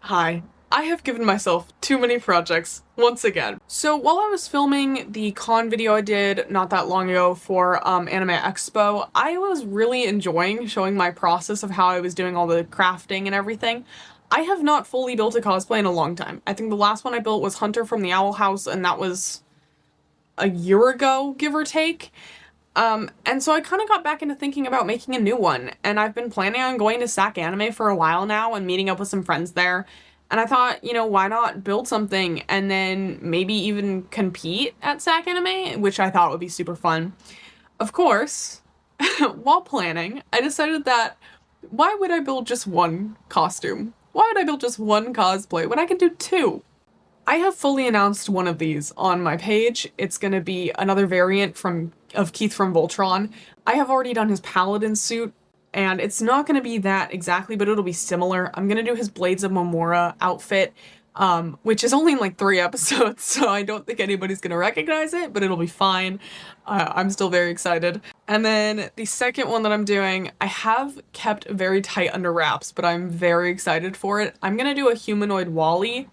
Hi. I have given myself too many projects once again. So while I was filming the con video I did not that long ago for Anime Expo, I was really enjoying showing my process of how I was doing all the crafting and everything. I have not fully built a cosplay in a long time. I think the last one I built was Hunter from the Owl House, and that was a year ago, give or take. And so I kind of got back into thinking about making a new one, and I've been planning on going to SacAnime for a while now and meeting up with some friends there. And I thought, why not build something and then maybe even compete at SacAnime, which I thought would be super fun. Of course, while planning, I decided that why would I build just one costume? Why would I build just one cosplay when I can do two? I have fully announced one of these on my page. It's gonna be another variant of Keith from Voltron. I have already done his paladin suit, and it's not gonna be that exactly, but it'll be similar. I'm gonna do his Blades of Momora outfit, which is only in like 3 episodes, so I don't think anybody's gonna recognize it, but it'll be fine. I'm still very excited. And then the second one that I'm doing, I have kept very tight under wraps, but I'm very excited for it. I'm gonna do a humanoid Wally.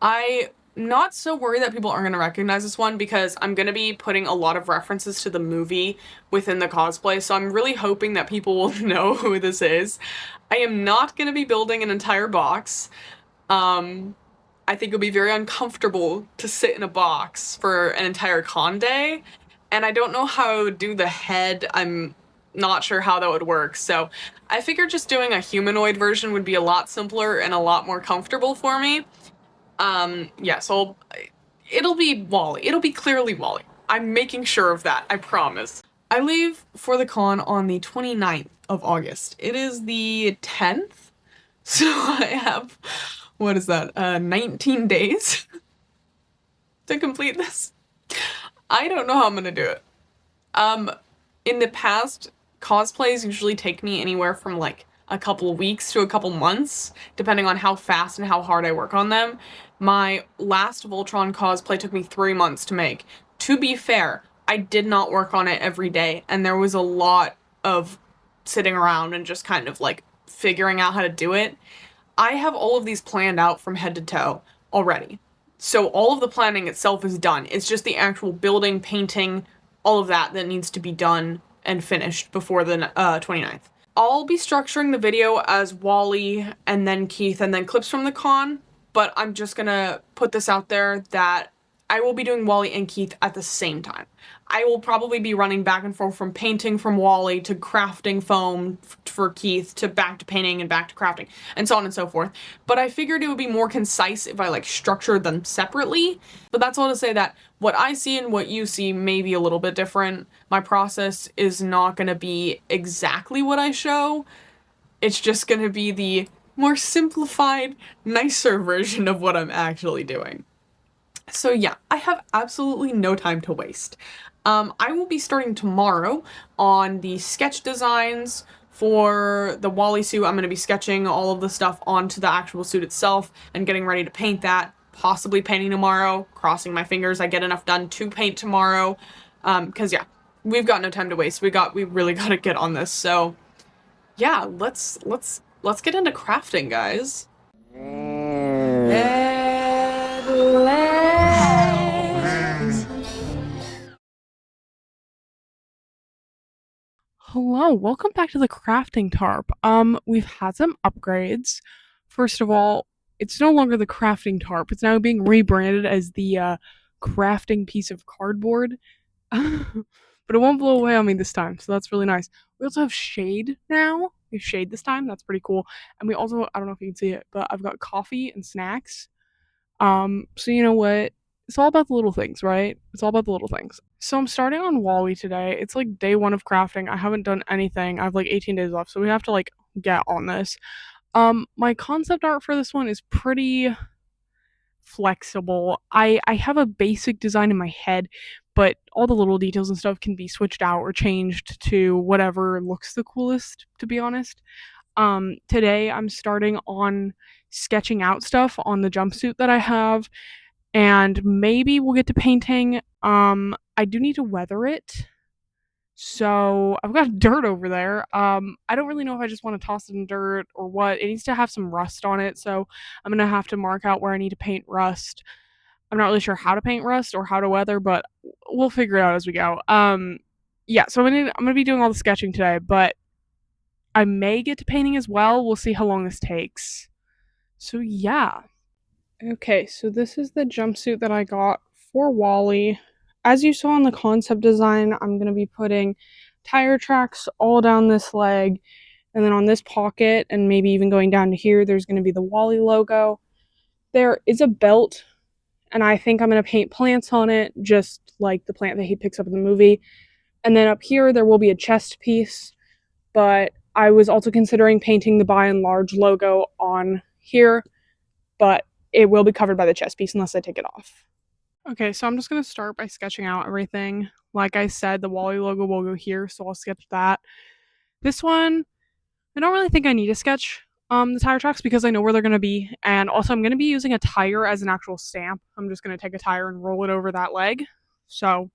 I'm not so worried that people aren't going to recognize this one because I'm going to be putting a lot of references to the movie within the cosplay, so I'm really hoping that people will know who this is. I am not going to be building an entire box. I think it'll be very uncomfortable to sit in a box for an entire con day, and I don't know how I would do the head. I'm not sure how that would work, so I figured just doing a humanoid version would be a lot simpler and a lot more comfortable for me. Yeah, so it'll be Wally. It'll be clearly Wally. I'm making sure of that, I promise. I leave for the con on the 29th of August. It is the 10th, so I have, what is that, 19 days to complete this. I don't know how I'm gonna do it. In the past, cosplays usually take me anywhere from like a couple weeks to a couple months, depending on how fast and how hard I work on them. My last Voltron cosplay took me 3 months to make. To be fair, I did not work on it every day, and there was a lot of sitting around and just kind of like figuring out how to do it. I have all of these planned out from head to toe already. So all of the planning itself is done. It's just the actual building, painting, all of that needs to be done and finished before the 29th. I'll be structuring the video as Wally and then Keith and then clips from the con, but I'm just gonna put this out there that I will be doing Wally and Keith at the same time. I will probably be running back and forth from painting from Wally to crafting foam for Keith to back to painting and back to crafting and so on and so forth. But I figured it would be more concise if I like structured them separately. But that's all to say that what I see and what you see may be a little bit different. My process is not going to be exactly what I show. It's just going to be the more simplified, nicer version of what I'm actually doing. So yeah, I have absolutely no time to waste. I will be starting tomorrow on the sketch designs for the Wally suit. I'm going to be sketching all of the stuff onto the actual suit itself and getting ready to paint that, possibly painting tomorrow, crossing my fingers I get enough done to paint tomorrow. Cause yeah, we've got no time to waste. We really got to get on this. So yeah, let's get into crafting, guys. Hello, welcome back to the crafting tarp. We've had some upgrades. First of all, it's no longer the crafting tarp. It's now being rebranded as the crafting piece of cardboard. But it won't blow away on me this time, so that's really nice. We also have shade now. We have shade this time. That's pretty cool. And we also, I don't know if you can see it, but I've got coffee and snacks. So you know what? It's all about the little things, right? It's all about the little things. So I'm starting on Wally today. It's like day 1 of crafting. I haven't done anything. I have like 18 days left, so we have to like get on this. My concept art for this one is pretty flexible. I have a basic design in my head, but all the little details and stuff can be switched out or changed to whatever looks the coolest, to be honest. Today I'm starting on sketching out stuff on the jumpsuit that I have, and maybe we'll get to painting. I do need to weather it, So I've got dirt over there. I don't really know if I just want to toss it in dirt or what. It needs to have some rust on it, so I'm gonna have to mark out where I need to paint rust. I'm not really sure how to paint rust or how to weather, but we'll figure it out as we go. Yeah, so I'm gonna be doing all the sketching today, but I may get to painting as well. We'll see how long this takes. So yeah. Okay, so this is the jumpsuit that I got for Wally. As you saw in the concept design, I'm going to be putting tire tracks all down this leg, and then on this pocket, and maybe even going down to here, there's going to be the Wally logo. There is a belt, and I think I'm going to paint plants on it, just like the plant that he picks up in the movie. And then up here, there will be a chest piece, but I was also considering painting the By and Large logo on here, but it will be covered by the chest piece unless I take it off. Okay, so I'm just going to start by sketching out everything. Like I said, the Wally logo will go here, so I'll sketch that. This one, I don't really think I need to sketch the tire tracks because I know where they're going to be. And also, I'm going to be using a tire as an actual stamp. I'm just going to take a tire and roll it over that leg. So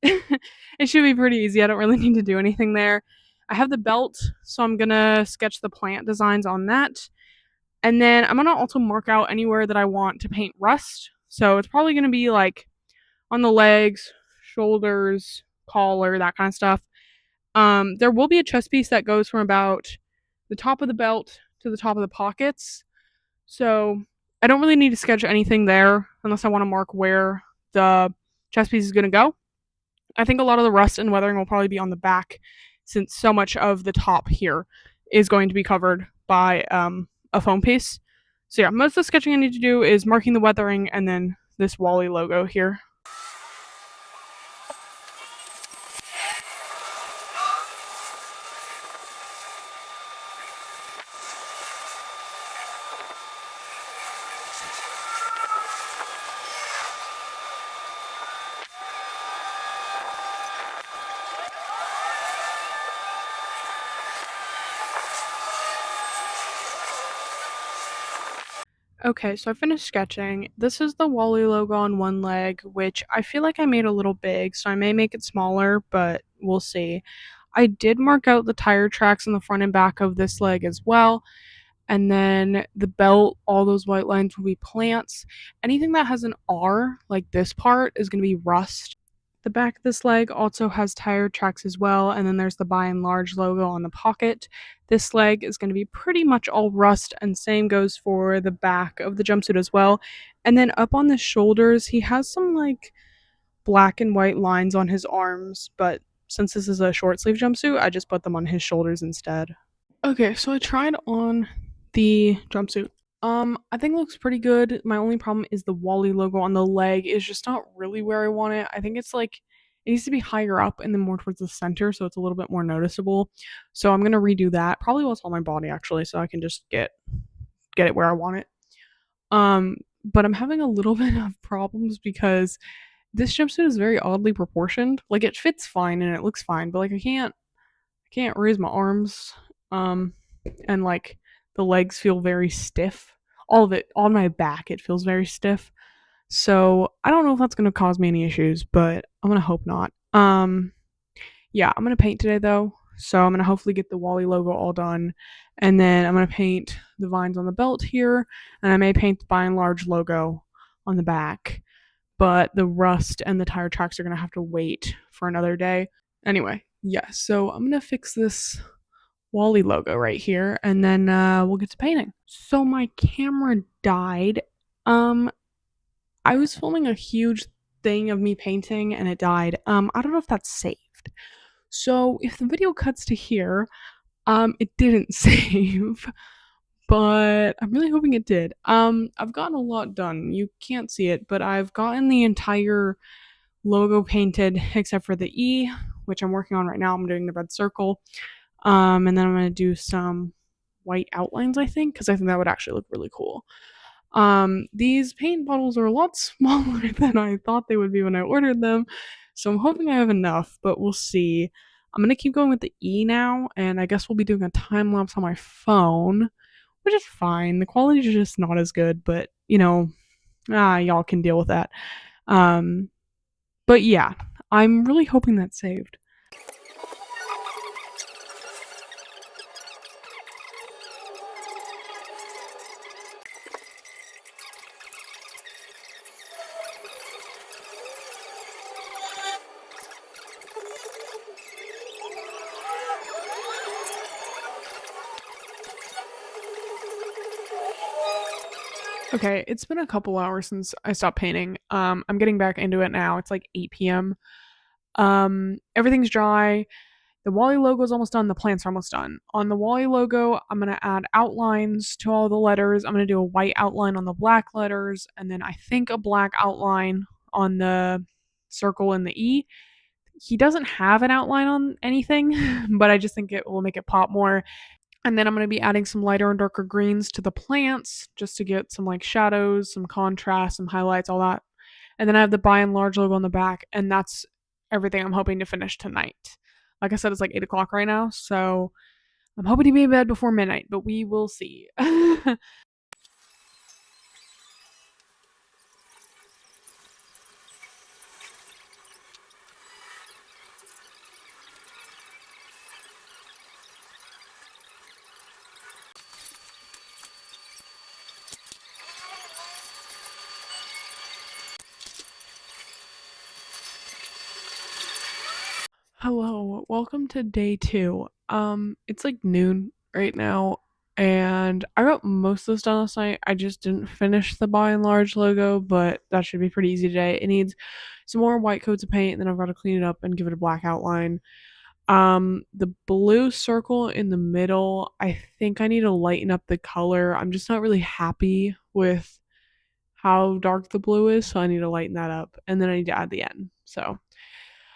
it should be pretty easy. I don't really need to do anything there. I have the belt, so I'm going to sketch the plant designs on that. And then I'm going to also mark out anywhere that I want to paint rust. So it's probably going to be like on the legs, shoulders, collar, that kind of stuff. There will be a chest piece that goes from about the top of the belt to the top of the pockets. So I don't really need to sketch anything there unless I want to mark where the chest piece is going to go. I think a lot of the rust and weathering will probably be on the back since so much of the top here is going to be covered by a foam piece. So yeah, most of the sketching I need to do is marking the weathering and then this Wally logo here. Okay, so I finished sketching. This is the Wally logo on one leg, which I feel like I made a little big, so I may make it smaller, but we'll see. I did mark out the tire tracks in the front and back of this leg as well. And then the belt, all those white lines will be plants. Anything that has an R, like this part, is going to be rust. The back of this leg also has tire tracks as well, and then there's the By and Large logo on the pocket. This leg is going to be pretty much all rust, and same goes for the back of the jumpsuit as well. And then up on the shoulders, he has some like black and white lines on his arms, but since this is a short sleeve jumpsuit, I just put them on his shoulders instead. Okay, so I tried on the jumpsuit. I think it looks pretty good. My only problem is the Wally logo on the leg is just not really where I want it. I think it's like it needs to be higher up and then more towards the center so it's a little bit more noticeable. So I'm gonna redo that. Probably while it's on my body actually, so I can just get it where I want it. But I'm having a little bit of problems because this jumpsuit is very oddly proportioned. Like it fits fine and it looks fine, but like I can't raise my arms. And like the legs feel very stiff. All of it on my back, it feels very stiff. So I don't know if that's gonna cause me any issues, but I'm gonna hope not. Yeah, I'm gonna paint today though. So I'm gonna hopefully get the Wally logo all done. And then I'm gonna paint the vines on the belt here. And I may paint the By and Large logo on the back. But the rust and the tire tracks are gonna have to wait for another day. Anyway, yeah, so I'm gonna fix this Wally logo right here, and then we'll get to painting. So my camera died. I was filming a huge thing of me painting and it died. I don't know if that's saved. So if the video cuts to here, it didn't save, but I'm really hoping it did. I've gotten a lot done. You can't see it, but I've gotten the entire logo painted except for the E, which I'm working on right now. I'm doing the red circle. And then I'm going to do some white outlines, I think, because I think that would actually look really cool. These paint bottles are a lot smaller than I thought they would be when I ordered them, so I'm hoping I have enough, but we'll see. I'm going to keep going with the E now, and I guess we'll be doing a time lapse on my phone, which is fine. The quality is just not as good, but, y'all can deal with that. But yeah, I'm really hoping that's saved. Okay, it's been a couple hours since I stopped painting. I'm getting back into it now. It's like 8 p.m. Everything's dry. The Wally logo is almost done. The plants are almost done. On the Wally logo, I'm gonna add outlines to all the letters. I'm gonna do a white outline on the black letters, and then I think a black outline on the circle and the E. He doesn't have an outline on anything, but I just think it will make it pop more. And then I'm going to be adding some lighter and darker greens to the plants just to get some like shadows, some contrast, some highlights, all that. And then I have the by and large logo on the back, and that's everything I'm hoping to finish tonight. Like I said, it's like 8 o'clock right now, so I'm hoping to be in bed before midnight, but we will see. Hello, welcome to day 2. It's like noon right now, and I got most of this done last night. I just didn't finish the by and large logo, but that should be pretty easy today. It needs some more white coats of paint, and then I've got to clean it up and give it a black outline. The blue circle in the middle, I think I need to lighten up the color. I'm just not really happy with how dark the blue is, so I need to lighten that up, and then I need to add the end. So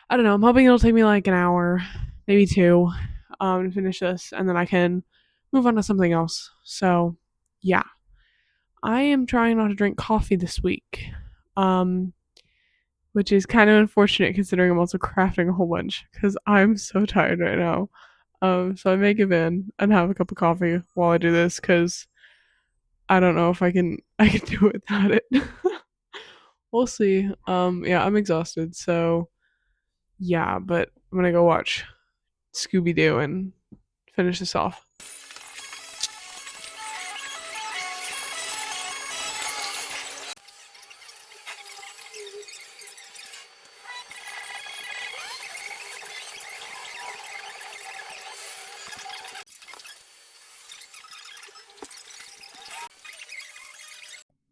I don't know. I'm hoping it'll take me like an hour, maybe two, to finish this, and then I can move on to something else. So, yeah, I am trying not to drink coffee this week, um, which is kind of unfortunate considering I'm also crafting a whole bunch because I'm so tired right now. So I may give in and have a cup of coffee while I do this because I don't know if I can I can do it without it. We'll see. Yeah, I'm exhausted, so yeah, but I'm gonna go watch Scooby Doo and finish this off.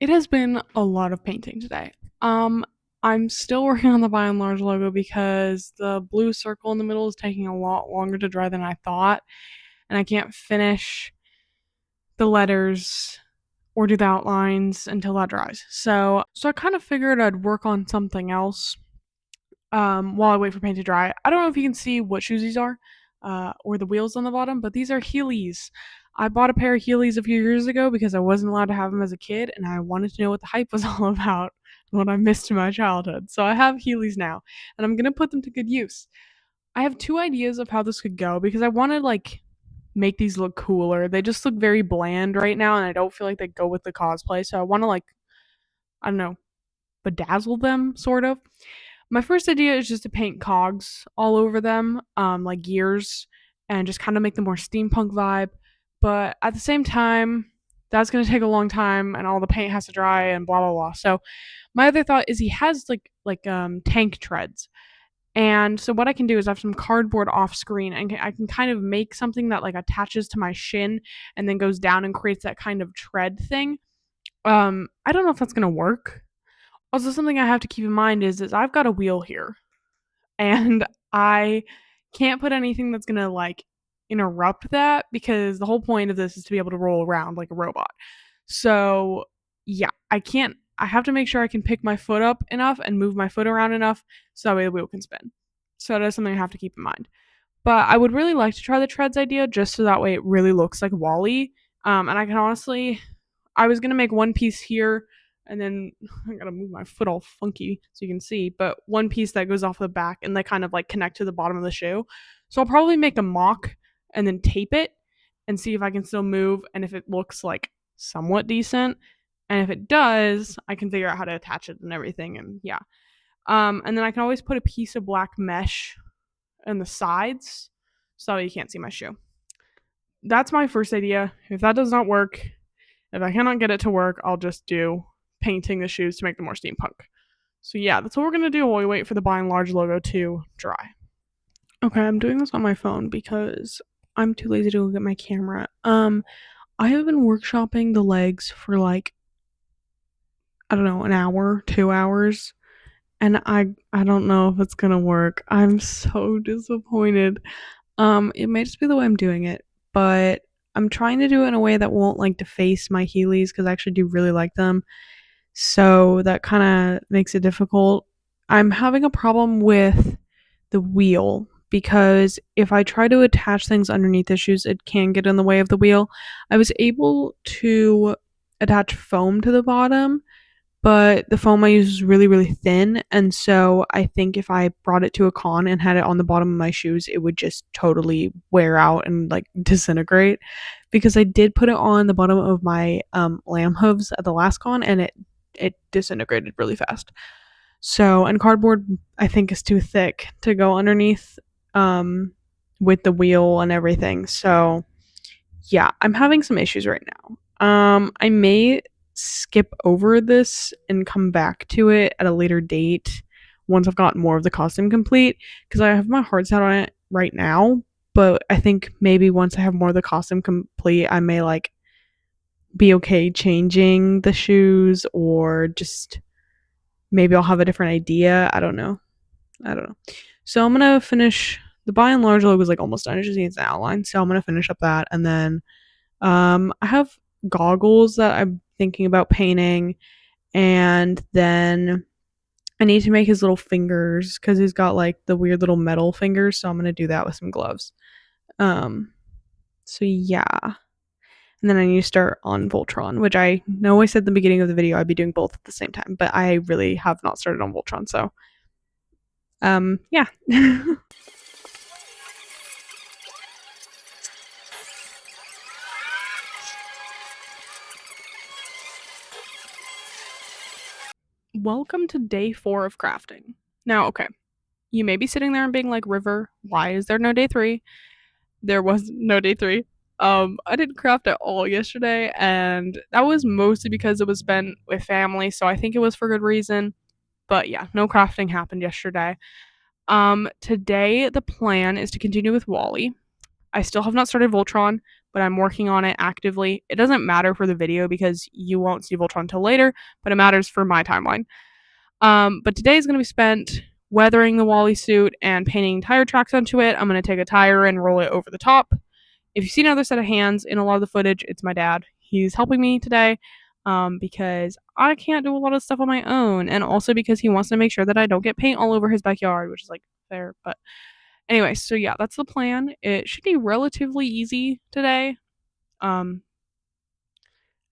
It has been a lot of painting today. Um, I'm still working on the by and large logo because the blue circle in the middle is taking a lot longer to dry than I thought, and I can't finish the letters or do the outlines until that dries. So I kind of figured I'd work on something else while I wait for paint to dry. I don't know if you can see what shoes these are or the wheels on the bottom, but these are Heelys. I bought a pair of Heelys a few years ago because I wasn't allowed to have them as a kid, and I wanted to know what the hype was all about and what I missed in my childhood. So I have Heelys now, and I'm gonna put them to good use. I have two ideas of how this could go because I want to like make these look cooler. They just look very bland right now, and I don't feel like they go with the cosplay. So I want to like I don't know bedazzle them sort of. My first idea is just to paint cogs all over them, like gears, and just kind of make them more steampunk vibe. But at the same time, that's gonna take a long time, and all the paint has to dry, and blah blah blah. So my other thought is he has like tank treads, and so what I can do is I have some cardboard off screen, and I can kind of make something that like attaches to my shin and then goes down and creates that kind of tread thing. I don't know if that's gonna work. Also, something I have to keep in mind is I've got a wheel here, and I can't put anything that's gonna like interrupt that because the whole point of this is to be able to roll around like a robot. So yeah, I can't. I have to make sure I can pick my foot up enough and move my foot around enough so that way the wheel can spin. So that's something I have to keep in mind. But I would really like to try the treads idea just so that way it really looks like Wally. And I can honestly, I was gonna make one piece here, and then I gotta move my foot all funky so you can see. But one piece that goes off the back and they kind of like connect to the bottom of the shoe. So I'll probably make a mock and then tape it and see if I can still move and if it looks like somewhat decent. And if it does, I can figure out how to attach it and everything. And yeah. And then I can always put a piece of black mesh on the sides so that you can't see my shoe. That's my first idea. If that does not work, if I cannot get it to work, I'll just do painting the shoes to make them more steampunk. So yeah, that's what we're gonna do while we wait for the by and large logo to dry. Okay, I'm doing this on my phone because I'm too lazy to go get my camera. I have been workshopping the legs for like I don't know, an hour, 2 hours. And I don't know if it's gonna work. I'm so disappointed. It may just be the way I'm doing it, but I'm trying to do it in a way that won't like deface my Heelys because I actually do really like them. So that kind of makes it difficult. I'm having a problem with the wheel because if I try to attach things underneath the shoes, it can get in the way of the wheel. I was able to attach foam to the bottom, but the foam I use is really, really thin. And so I think if I brought it to a con and had it on the bottom of my shoes, it would just totally wear out and like disintegrate. Because I did put it on the bottom of my lamb hooves at the last con and it disintegrated really fast. So, and cardboard I think is too thick to go underneath um, with the wheel and everything. So, yeah, I'm having some issues right now. I may skip over this and come back to it at a later date once I've got more of the costume complete because I have my heart set on it right now. But I think maybe once I have more of the costume complete, I may like be okay changing the shoes or just maybe I'll have a different idea. I don't know. I don't know. So I'm gonna finish the by and large logo is like almost done. It just needs an outline. So I'm gonna finish up that and then I have goggles that I'm thinking about painting, and then I need to make his little fingers because he's got like the weird little metal fingers. So I'm gonna do that with some gloves. Um, so yeah, and then I need to start on Voltron, which I know I said at the beginning of the video I'd be doing both at the same time, but I really have not started on Voltron. So yeah. Welcome to day 4 of crafting. Now, okay, you may be sitting there and being like, River, why is there no day 3? There was no day 3. I didn't craft at all yesterday, and that was mostly because it was spent with family, so I think it was for good reason. But yeah, no crafting happened yesterday. Today the plan is to continue with Wally. I still have not started Voltron, but I'm working on it actively. It doesn't matter for the video because you won't see Voltron until later, but it matters for my timeline. But today is going to be spent weathering the Wally suit and painting tire tracks onto it. I'm going to take a tire and roll it over the top. If you see another set of hands in a lot of the footage, it's my dad. He's helping me today because I can't do a lot of stuff on my own, and also because he wants to make sure that I don't get paint all over his backyard, which is like fair. But anyway, so yeah, that's the plan. It should be relatively easy today. Um,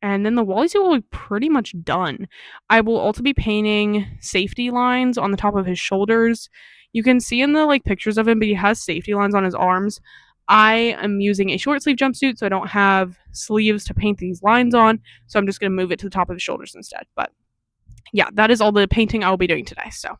and then the Wally suit will be pretty much done. I will also be painting safety lines on the top of his shoulders. You can see in the like pictures of him, but he has safety lines on his arms. I am using a short sleeve jumpsuit, so I don't have sleeves to paint these lines on. So I'm just going to move it to the top of his shoulders instead. But yeah, that is all the painting I will be doing today. So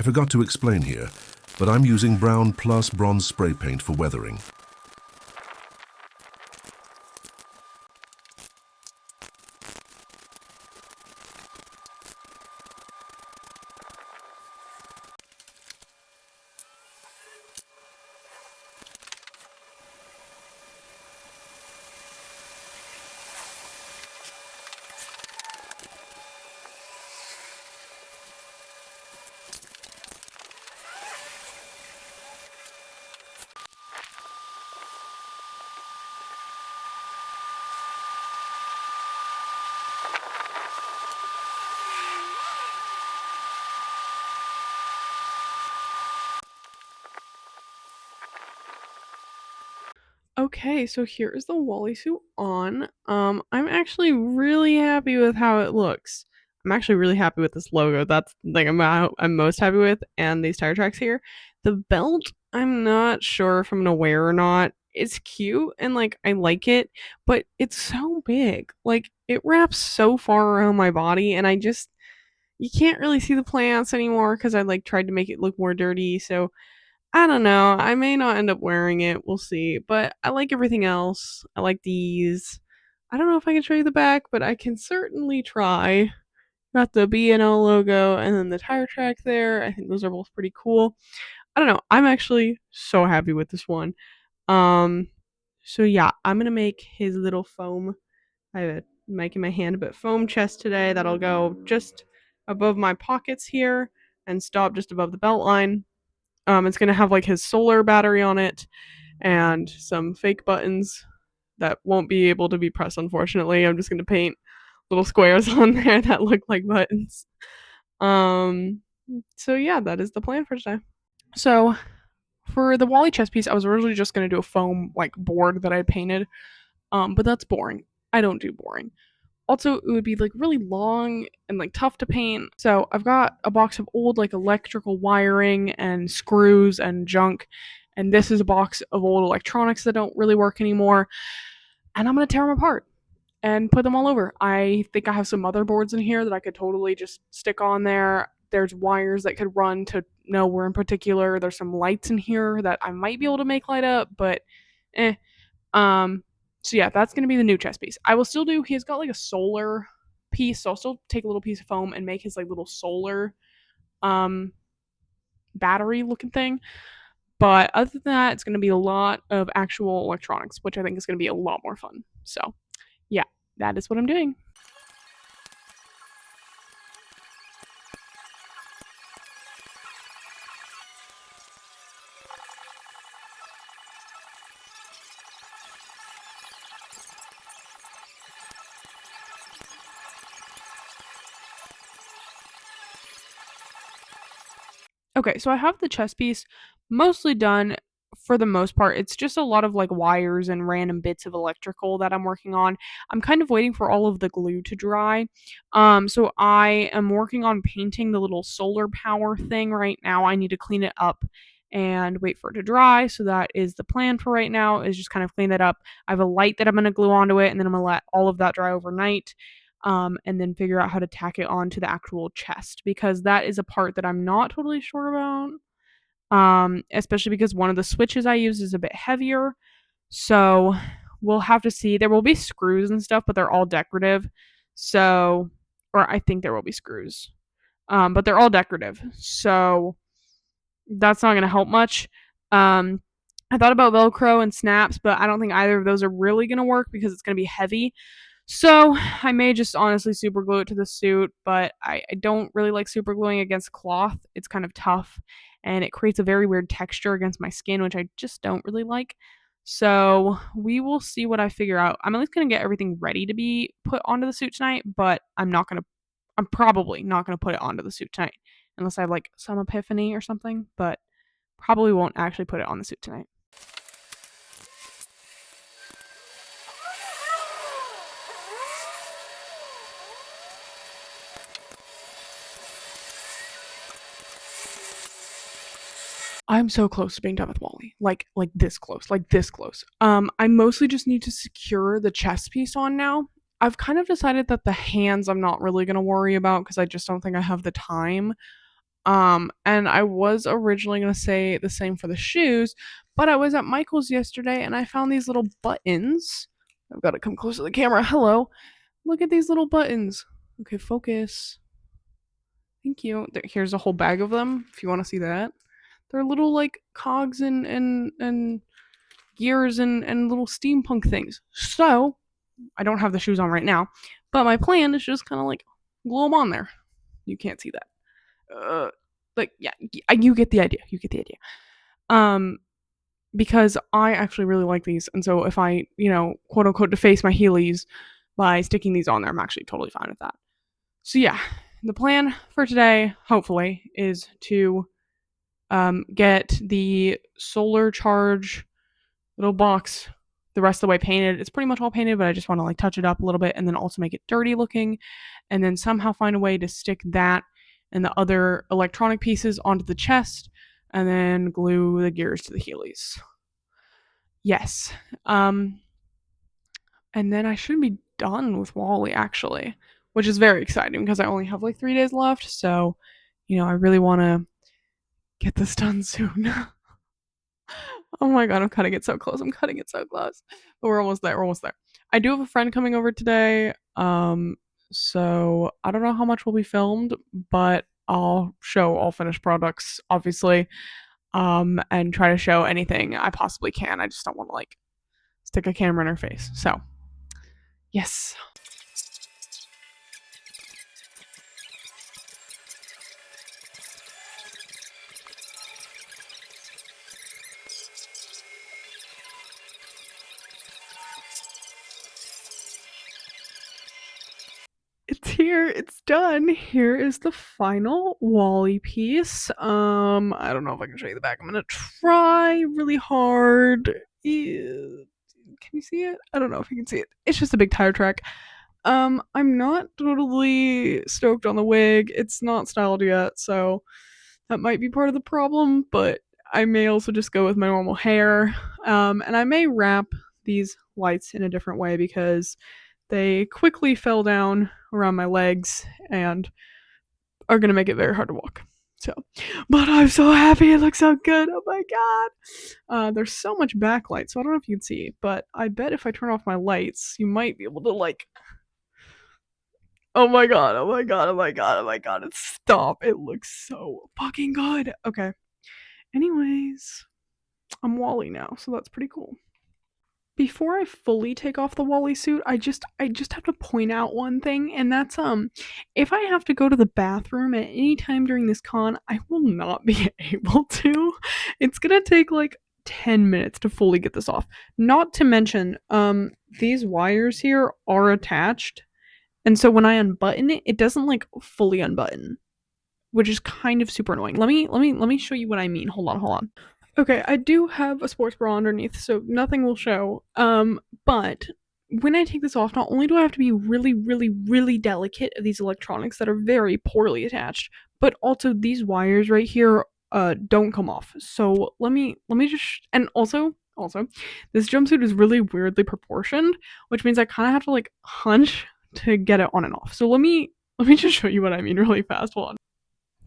I forgot to explain here, but I'm using brown plus bronze spray paint for weathering. okay, so here's the Wally suit on. I'm actually really happy with how it looks. I'm actually really happy with this logo. That's like I'm most happy with, and these tire tracks here. The belt, I'm not sure if I'm gonna wear or not. It's cute and like I like it, but it's so big. Like it wraps so far around my body, and I just you can't really see the plants anymore because I like tried to make it look more dirty. So I don't know. I may not end up wearing it. We'll see. But I like everything else. I like these. I don't know if I can show you the back, but I can certainly try. Got the B&O logo and then the tire track there. I think those are both pretty cool. I don't know. I'm actually so happy with this one. Um, so yeah, I'm gonna make his little foam. I have a mic in my hand, but foam chest today that'll go just above my pockets here and stop just above the belt line. It's gonna have like his solar battery on it and some fake buttons that won't be able to be pressed. Unfortunately, I'm just gonna paint little squares on there that look like buttons. Um, so yeah, that is the plan for today. So for the Wally chess piece, I was originally just gonna do a foam like board that I painted, but that's boring. I don't do boring. Also, it would be like really long and like tough to paint. So I've got a box of old like electrical wiring and screws and junk, and this is a box of old electronics that don't really work anymore. And I'm gonna tear them apart and put them all over. I think I have some motherboards in here that I could totally just stick on there. There's wires that could run to nowhere in particular. There's some lights in here that I might be able to make light up, but eh. Um, so yeah, that's gonna be the new chess piece. I will still do. He's got like a solar piece, so I'll still take a little piece of foam and make his like little solar um battery looking thing. But other than that, it's gonna be a lot of actual electronics, which I think is gonna be a lot more fun. So yeah, that is what I'm doing. Okay, so I have the chess piece mostly done for the most part. It's just a lot of like wires and random bits of electrical that I'm working on. I'm kind of waiting for all of the glue to dry. So I am working on painting the little solar power thing right now. I need to clean it up and wait for it to dry. So that is the plan for right now, is just kind of clean that up. I have a light that I'm going to glue onto it, and then I'm going to let all of that dry overnight. And then figure out how to tack it onto the actual chest, because that is a part that I'm not totally sure about. Especially because one of the switches I use is a bit heavier. So we'll have to see. There will be screws and stuff, but they're all decorative. So, or I think there will be screws, but they're all decorative. So that's not going to help much. I thought about Velcro and snaps, but I don't think either of those are really going to work because it's going to be heavy. So I may just honestly super glue it to the suit, but I don't really like super gluing against cloth. It's kind of tough and it creates a very weird texture against my skin, which I just don't really like. So we will see what I figure out. I'm at least gonna get everything ready to be put onto the suit tonight, but I'm probably not gonna put it onto the suit tonight unless I have like some epiphany or something, but probably won't actually put it on the suit tonight. I'm so close to being done with Wally. Like this close. Like this close. I mostly just need to secure the chest piece on now. I've kind of decided that the hands I'm not really gonna worry about because I just don't think I have the time. And I was originally gonna say the same for the shoes, but I was at Michael's yesterday and I found these little buttons. I've got to come close to the camera. Hello. Look at these little buttons. Okay, focus. Thank you. Here's a whole bag of them if you want to see that. They're little like cogs and gears and little steampunk things. So I don't have the shoes on right now, but my plan is just kind of like glue them on there. You can't see that. Like yeah, you get the idea. You get the idea. Um, because I actually really like these, and so if I quote unquote deface my Heelys by sticking these on there, I'm actually totally fine with that. So yeah, the plan for today, hopefully, is to get the solar charge little box the rest of the way painted. It's pretty much all painted, but I just want to like touch it up a little bit and then also make it dirty looking, and then somehow find a way to stick that and the other electronic pieces onto the chest, and then glue the gears to the Heelys. Yes. And then I should be done with Wally actually, which is very exciting because I only have like 3 days left. So, I really want to get this done soon. Oh my god, I'm cutting it so close. I'm cutting it so close. But we're almost there. We're almost there. I do have a friend coming over today. So I don't know how much will be filmed, but I'll show all finished products, obviously. And try to show anything I possibly can. I just don't want to like stick a camera in her face. So, yes. It's here. It's done. Here is the final Wally piece. I don't know if I can show you the back. I'm gonna try really hard. Can you see it? I don't know if you can see it. It's just a big tire track. I'm not totally stoked on the wig. It's not styled yet, so that might be part of the problem, but I may also just go with my normal hair. And I may wrap these lights in a different way because they quickly fell down around my legs and are gonna make it very hard to walk. So, but I'm so happy. It looks so good. Oh my god. There's so much backlight, so I don't know if you can see, but I bet if I turn off my lights, you might be able to like. Oh my god, oh my god, oh my god, oh my god, stop. It looks so fucking good. Okay. Anyways, I'm Wally now, so that's pretty cool. Before I fully take off the Wally suit, I just have to point out one thing, and that's if I have to go to the bathroom at any time during this con, I will not be able to. It's gonna take like 10 minutes to fully get this off. Not to mention, these wires here are attached. And so when I unbutton it, it doesn't like fully unbutton, which is kind of super annoying. Let me show you what I mean. Hold on. Okay, I do have a sports bra underneath, so nothing will show. But when I take this off, not only do I have to be really, really, really delicate of these electronics that are very poorly attached, but also these wires right here don't come off. So let me just and also this jumpsuit is really weirdly proportioned, which means I kind of have to like hunch to get it on and off. So let me just show you what I mean really fast. Hold on.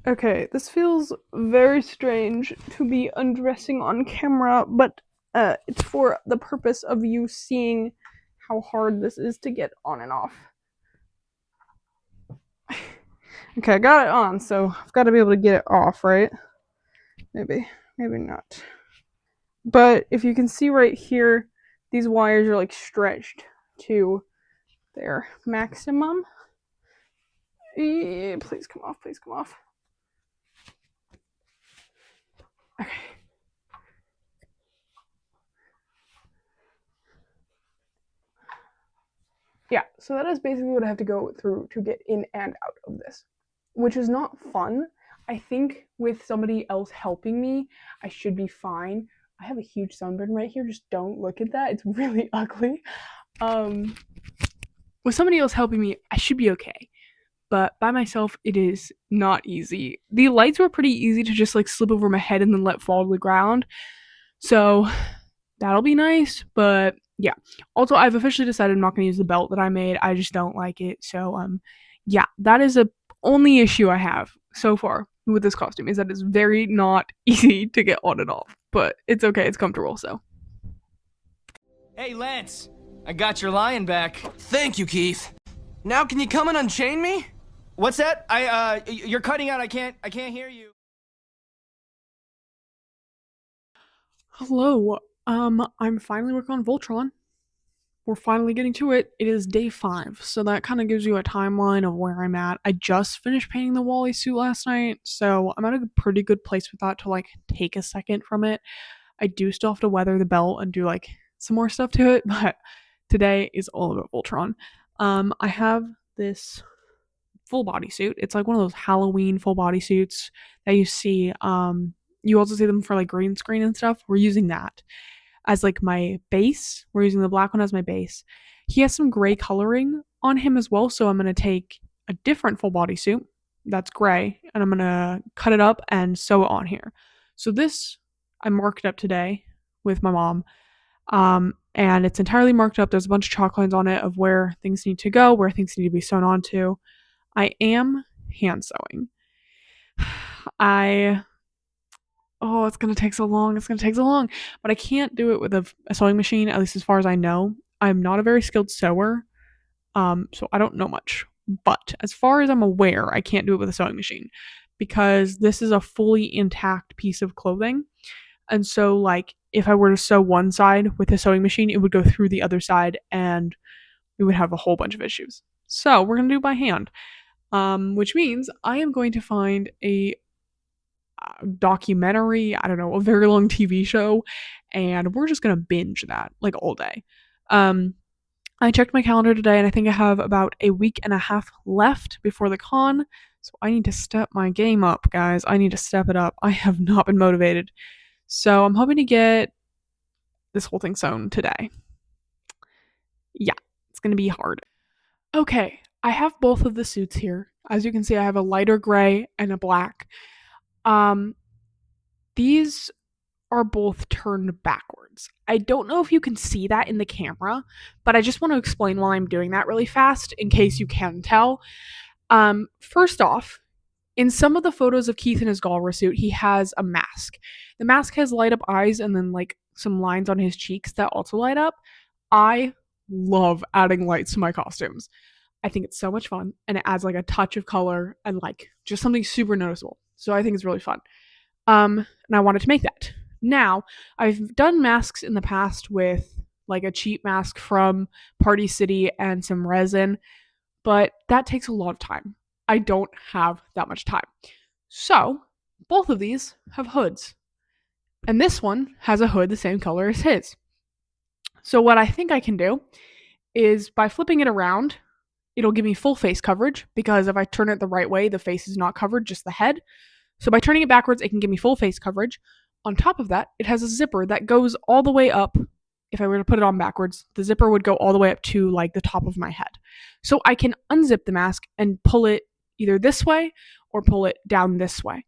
Okay, this feels very strange to be undressing on camera, but it's for the purpose of you seeing how hard this is to get on and off. Okay, I got it on, so I've got to be able to get it off, right? Maybe not. But if you can see right here, these wires are like stretched to their maximum. Please come off, please come off. Okay. Yeah, so that is basically what I have to go through to get in and out of this, which is not fun. I think with somebody else helping me, I should be fine. I have a huge sunburn right here. Just don't look at that. It's really ugly. With somebody else helping me, I should be okay. But by myself, it is not easy. The lights were pretty easy to just like slip over my head and then let fall to the ground. So that'll be nice, but yeah. Also, I've officially decided I'm not going to use the belt that I made. I just don't like it. So yeah, that is the only issue I have so far with this costume is that it's very not easy to get on and off. But it's okay. It's comfortable, so. Hey, Lance. I got your lion back. Thank you, Keith. Now can you come and unchain me? What's that? You're cutting out. I can't hear you. Hello. I'm finally working on Voltron. We're finally getting to it. It is day 5, so that kind of gives you a timeline of where I'm at. I just finished painting the Wally suit last night, so I'm at a pretty good place with that to like take a second from it. I do still have to weather the belt and do like some more stuff to it, but today is all about Voltron. I have this full body suit. It's like one of those Halloween full body suits that you see. You also see them for like green screen and stuff. We're using that as like my base. We're using the black one as my base. He has some gray coloring on him as well, so I'm going to take a different full body suit that's gray and I'm going to cut it up and sew it on here. So this I marked up today with my mom. And it's entirely marked up. There's a bunch of chalk lines on it of where things need to go, where things need to be sewn onto. I am hand sewing. It's gonna take so long. But I can't do it with a sewing machine, at least as far as I know. I'm not a very skilled sewer, so I don't know much. But as far as I'm aware, I can't do it with a sewing machine because this is a fully intact piece of clothing. And so, like, if I were to sew one side with a sewing machine, it would go through the other side and we would have a whole bunch of issues. So, we're going to do it by hand, which means I am going to find a documentary, I don't know, a very long TV show, and we're just going to binge that like all day. I checked my calendar today and I think I have about a week and a half left before the con. So I need to step my game up, guys. I need to step it up. I have not been motivated. So I'm hoping to get this whole thing sewn today. Yeah, it's going to be hard. Okay, I have both of the suits here. As you can see, I have a lighter gray and a black. These are both turned backwards. I don't know if you can see that in the camera, but I just want to explain why I'm doing that really fast in case you can tell. First off, in some of the photos of Keith in his Galra suit, he has a mask. The mask has light up eyes and then like some lines on his cheeks that also light up. I love adding lights to my costumes. I think it's so much fun and it adds like a touch of color and like just something super noticeable. So I think it's really fun. And I wanted to make that. Now, I've done masks in the past with like a cheap mask from Party City and some resin, but that takes a lot of time. I don't have that much time. So, both of these have hoods. And this one has a hood the same color as his. So, what I think I can do is by flipping it around, it'll give me full face coverage because if I turn it the right way, the face is not covered, just the head. So, by turning it backwards, it can give me full face coverage. On top of that, it has a zipper that goes all the way up. If I were to put it on backwards, the zipper would go all the way up to like the top of my head. So I can unzip the mask and pull it either this way or pull it down this way.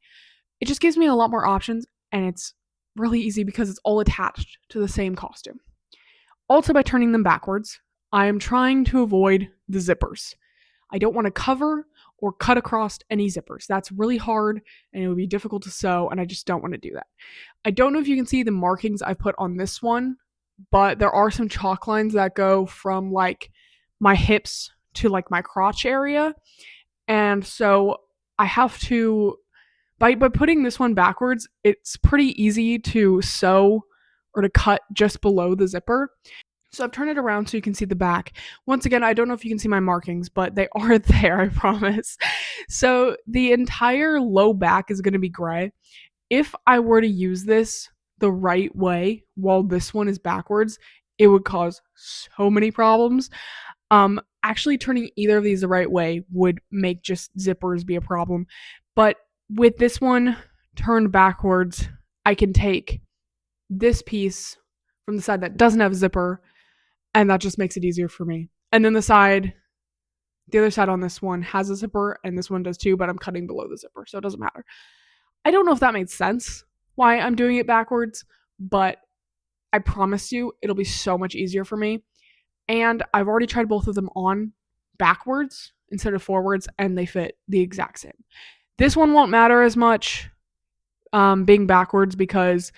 It just gives me a lot more options and it's really easy because it's all attached to the same costume. Also, by turning them backwards, I am trying to avoid the zippers. I don't want to cover or cut across any zippers. That's really hard and it would be difficult to sew and I just don't want to do that. I don't know if you can see the markings I've put on this one, but there are some chalk lines that go from like my hips to like my crotch area. And so I have to, by putting this one backwards, it's pretty easy to sew or to cut just below the zipper. So I've turned it around so you can see the back. Once again, I don't know if you can see my markings, but they are there, I promise. So the entire low back is going to be gray. If I were to use this the right way while this one is backwards, it would cause so many problems. Actually turning either of these the right way would make just zippers be a problem. But with this one turned backwards, I can take this piece from the side that doesn't have a zipper, and that just makes it easier for me. And then the other side on this one has a zipper, and this one does too, but I'm cutting below the zipper, so it doesn't matter. I don't know if that made sense, why I'm doing it backwards, but I promise you, it'll be so much easier for me. And I've already tried both of them on backwards instead of forwards, and they fit the exact same. This one won't matter as much being backwards because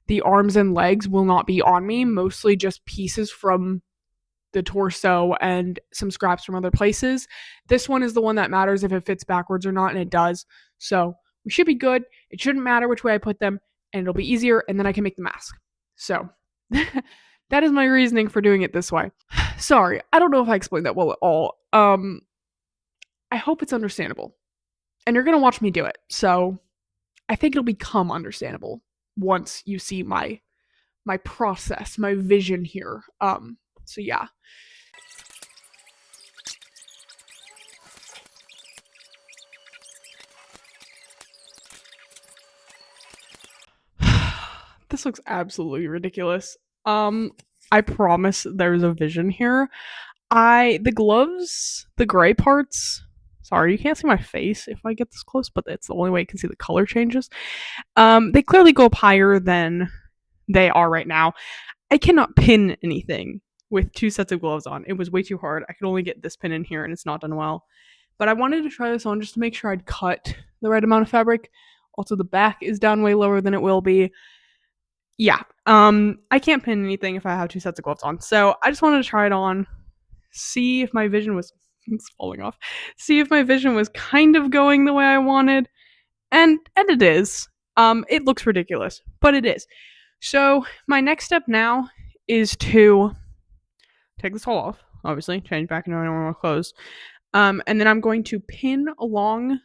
the arms and legs will not be on me, mostly just pieces from the torso and some scraps from other places. This one is the one that matters if it fits backwards or not, and it does. So we should be good. It shouldn't matter which way I put them, and it'll be easier, and then I can make the mask. So that is my reasoning for doing it this way. Sorry, I don't know if I explained that well at all. I hope it's understandable. And you're going to watch me do it, so I think it'll become understandable once you see my process, my vision here. So yeah. This looks absolutely ridiculous. I promise there's a vision here. The gloves, the gray parts, sorry, you can't see my face if I get this close, but it's the only way you can see the color changes. They clearly go up higher than they are right now. I cannot pin anything with two sets of gloves on. It was way too hard. I could only get this pin in here and it's not done well. But I wanted to try this on just to make sure I'd cut the right amount of fabric. Also, the back is down way lower than it will be. yeah, I can't pin anything if I have 2 sets of gloves on. So I just wanted to try it on, see if my vision was it's falling off. See if my vision was kind of going the way I wanted. And it is. It looks ridiculous, but it is. So my next step now is to take this all off, obviously, change back into my normal clothes. And then I'm going to pin along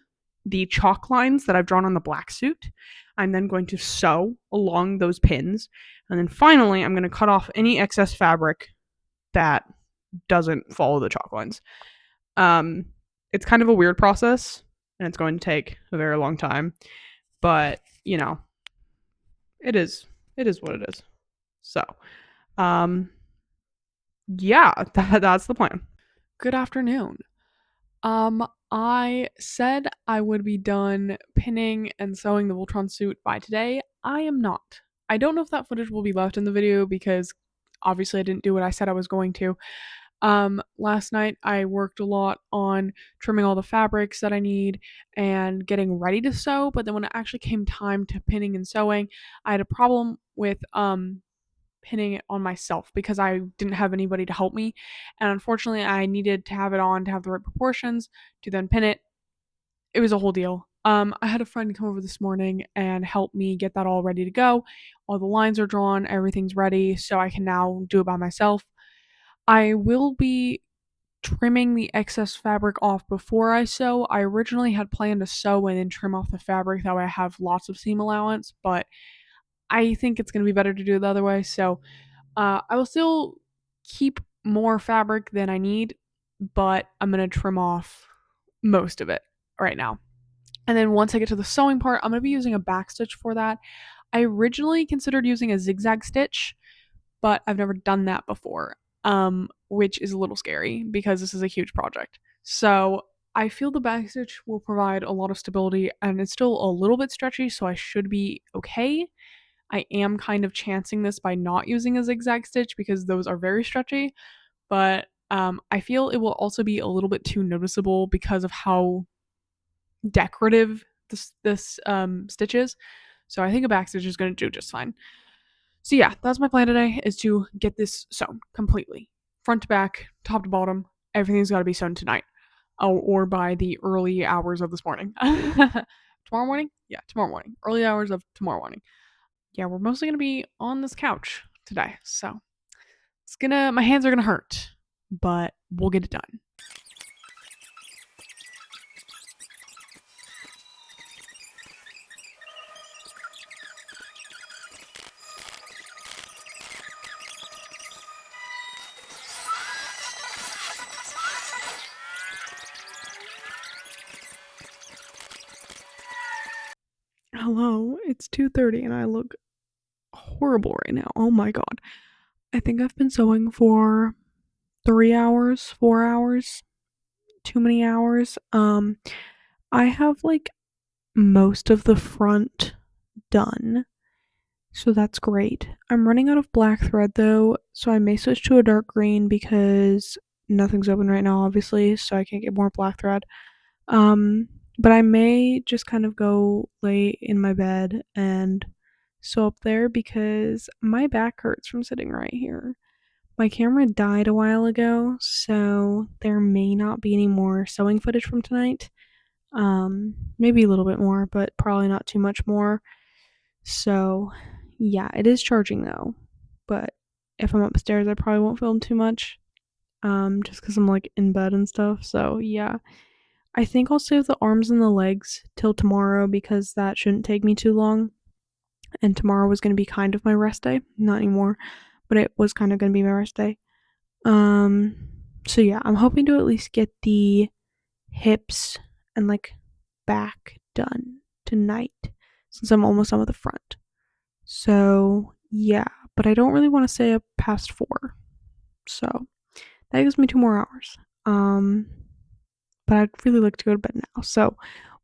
the chalk lines that I've drawn on the black suit. I'm then going to sew along those pins. And then finally, I'm going to cut off any excess fabric that doesn't follow the chalk lines. It's kind of a weird process, and it's going to take a very long time. But, it is what it is. So, yeah, that's the plan. Good afternoon. I said I would be done pinning and sewing the Voltron suit by today. I am not. I don't know if that footage will be left in the video because obviously I didn't do what I said I was going to. Last night I worked a lot on trimming all the fabrics that I need and getting ready to sew, but then when it actually came time to pinning and sewing, I had a problem with pinning it on myself because I didn't have anybody to help me. And unfortunately, I needed to have it on to have the right proportions to then pin it. It was a whole deal. I had a friend come over this morning and help me get that all ready to go. All the lines are drawn, everything's ready, so I can now do it by myself. I will be trimming the excess fabric off before I sew. I originally had planned to sew and then trim off the fabric, that way I have lots of seam allowance, but I think it's going to be better to do it the other way. So I will still keep more fabric than I need, but I'm going to trim off most of it right now. And then once I get to the sewing part, I'm going to be using a back stitch for that. I originally considered using a zigzag stitch, but I've never done that before, which is a little scary because this is a huge project. So I feel the back stitch will provide a lot of stability, and it's still a little bit stretchy, so I should be okay. I am kind of chancing this by not using a zigzag stitch because those are very stretchy, but I feel it will also be a little bit too noticeable because of how decorative this stitch is. So I think a back stitch is going to do just fine. So yeah, that's my plan today, is to get this sewn completely, front to back, top to bottom. Everything's got to be sewn tonight, or by the early hours of this morning. Tomorrow morning? Yeah, tomorrow morning. Early hours of tomorrow morning. Yeah, we're mostly gonna be on this couch today, so my hands are gonna hurt, but we'll get it done. Hello, it's 2:30 and I look horrible right now. Oh my god. I think I've been sewing for 3 hours, 4 hours, too many hours. I have like most of the front done, so that's great. I'm running out of black thread though, so I may switch to a dark green because nothing's open right now, obviously, so I can't get more black thread. But I may just kind of go lay in my bed and sew up there because my back hurts from sitting right here. My camera died a while ago, so there may not be any more sewing footage from tonight. Maybe a little bit more, but probably not too much more. So, yeah, it is charging though. But if I'm upstairs, I probably won't film too much. Just because I'm like in bed and stuff. So, yeah. I think I'll save the arms and the legs till tomorrow because that shouldn't take me too long. And tomorrow was going to be kind of my rest day. Not anymore, but it was kind of going to be my rest day. So yeah, I'm hoping to at least get the hips and like back done tonight since I'm almost done with the front. So yeah, but I don't really want to stay up past 4. So that gives me 2 more hours. But I'd really like to go to bed now. So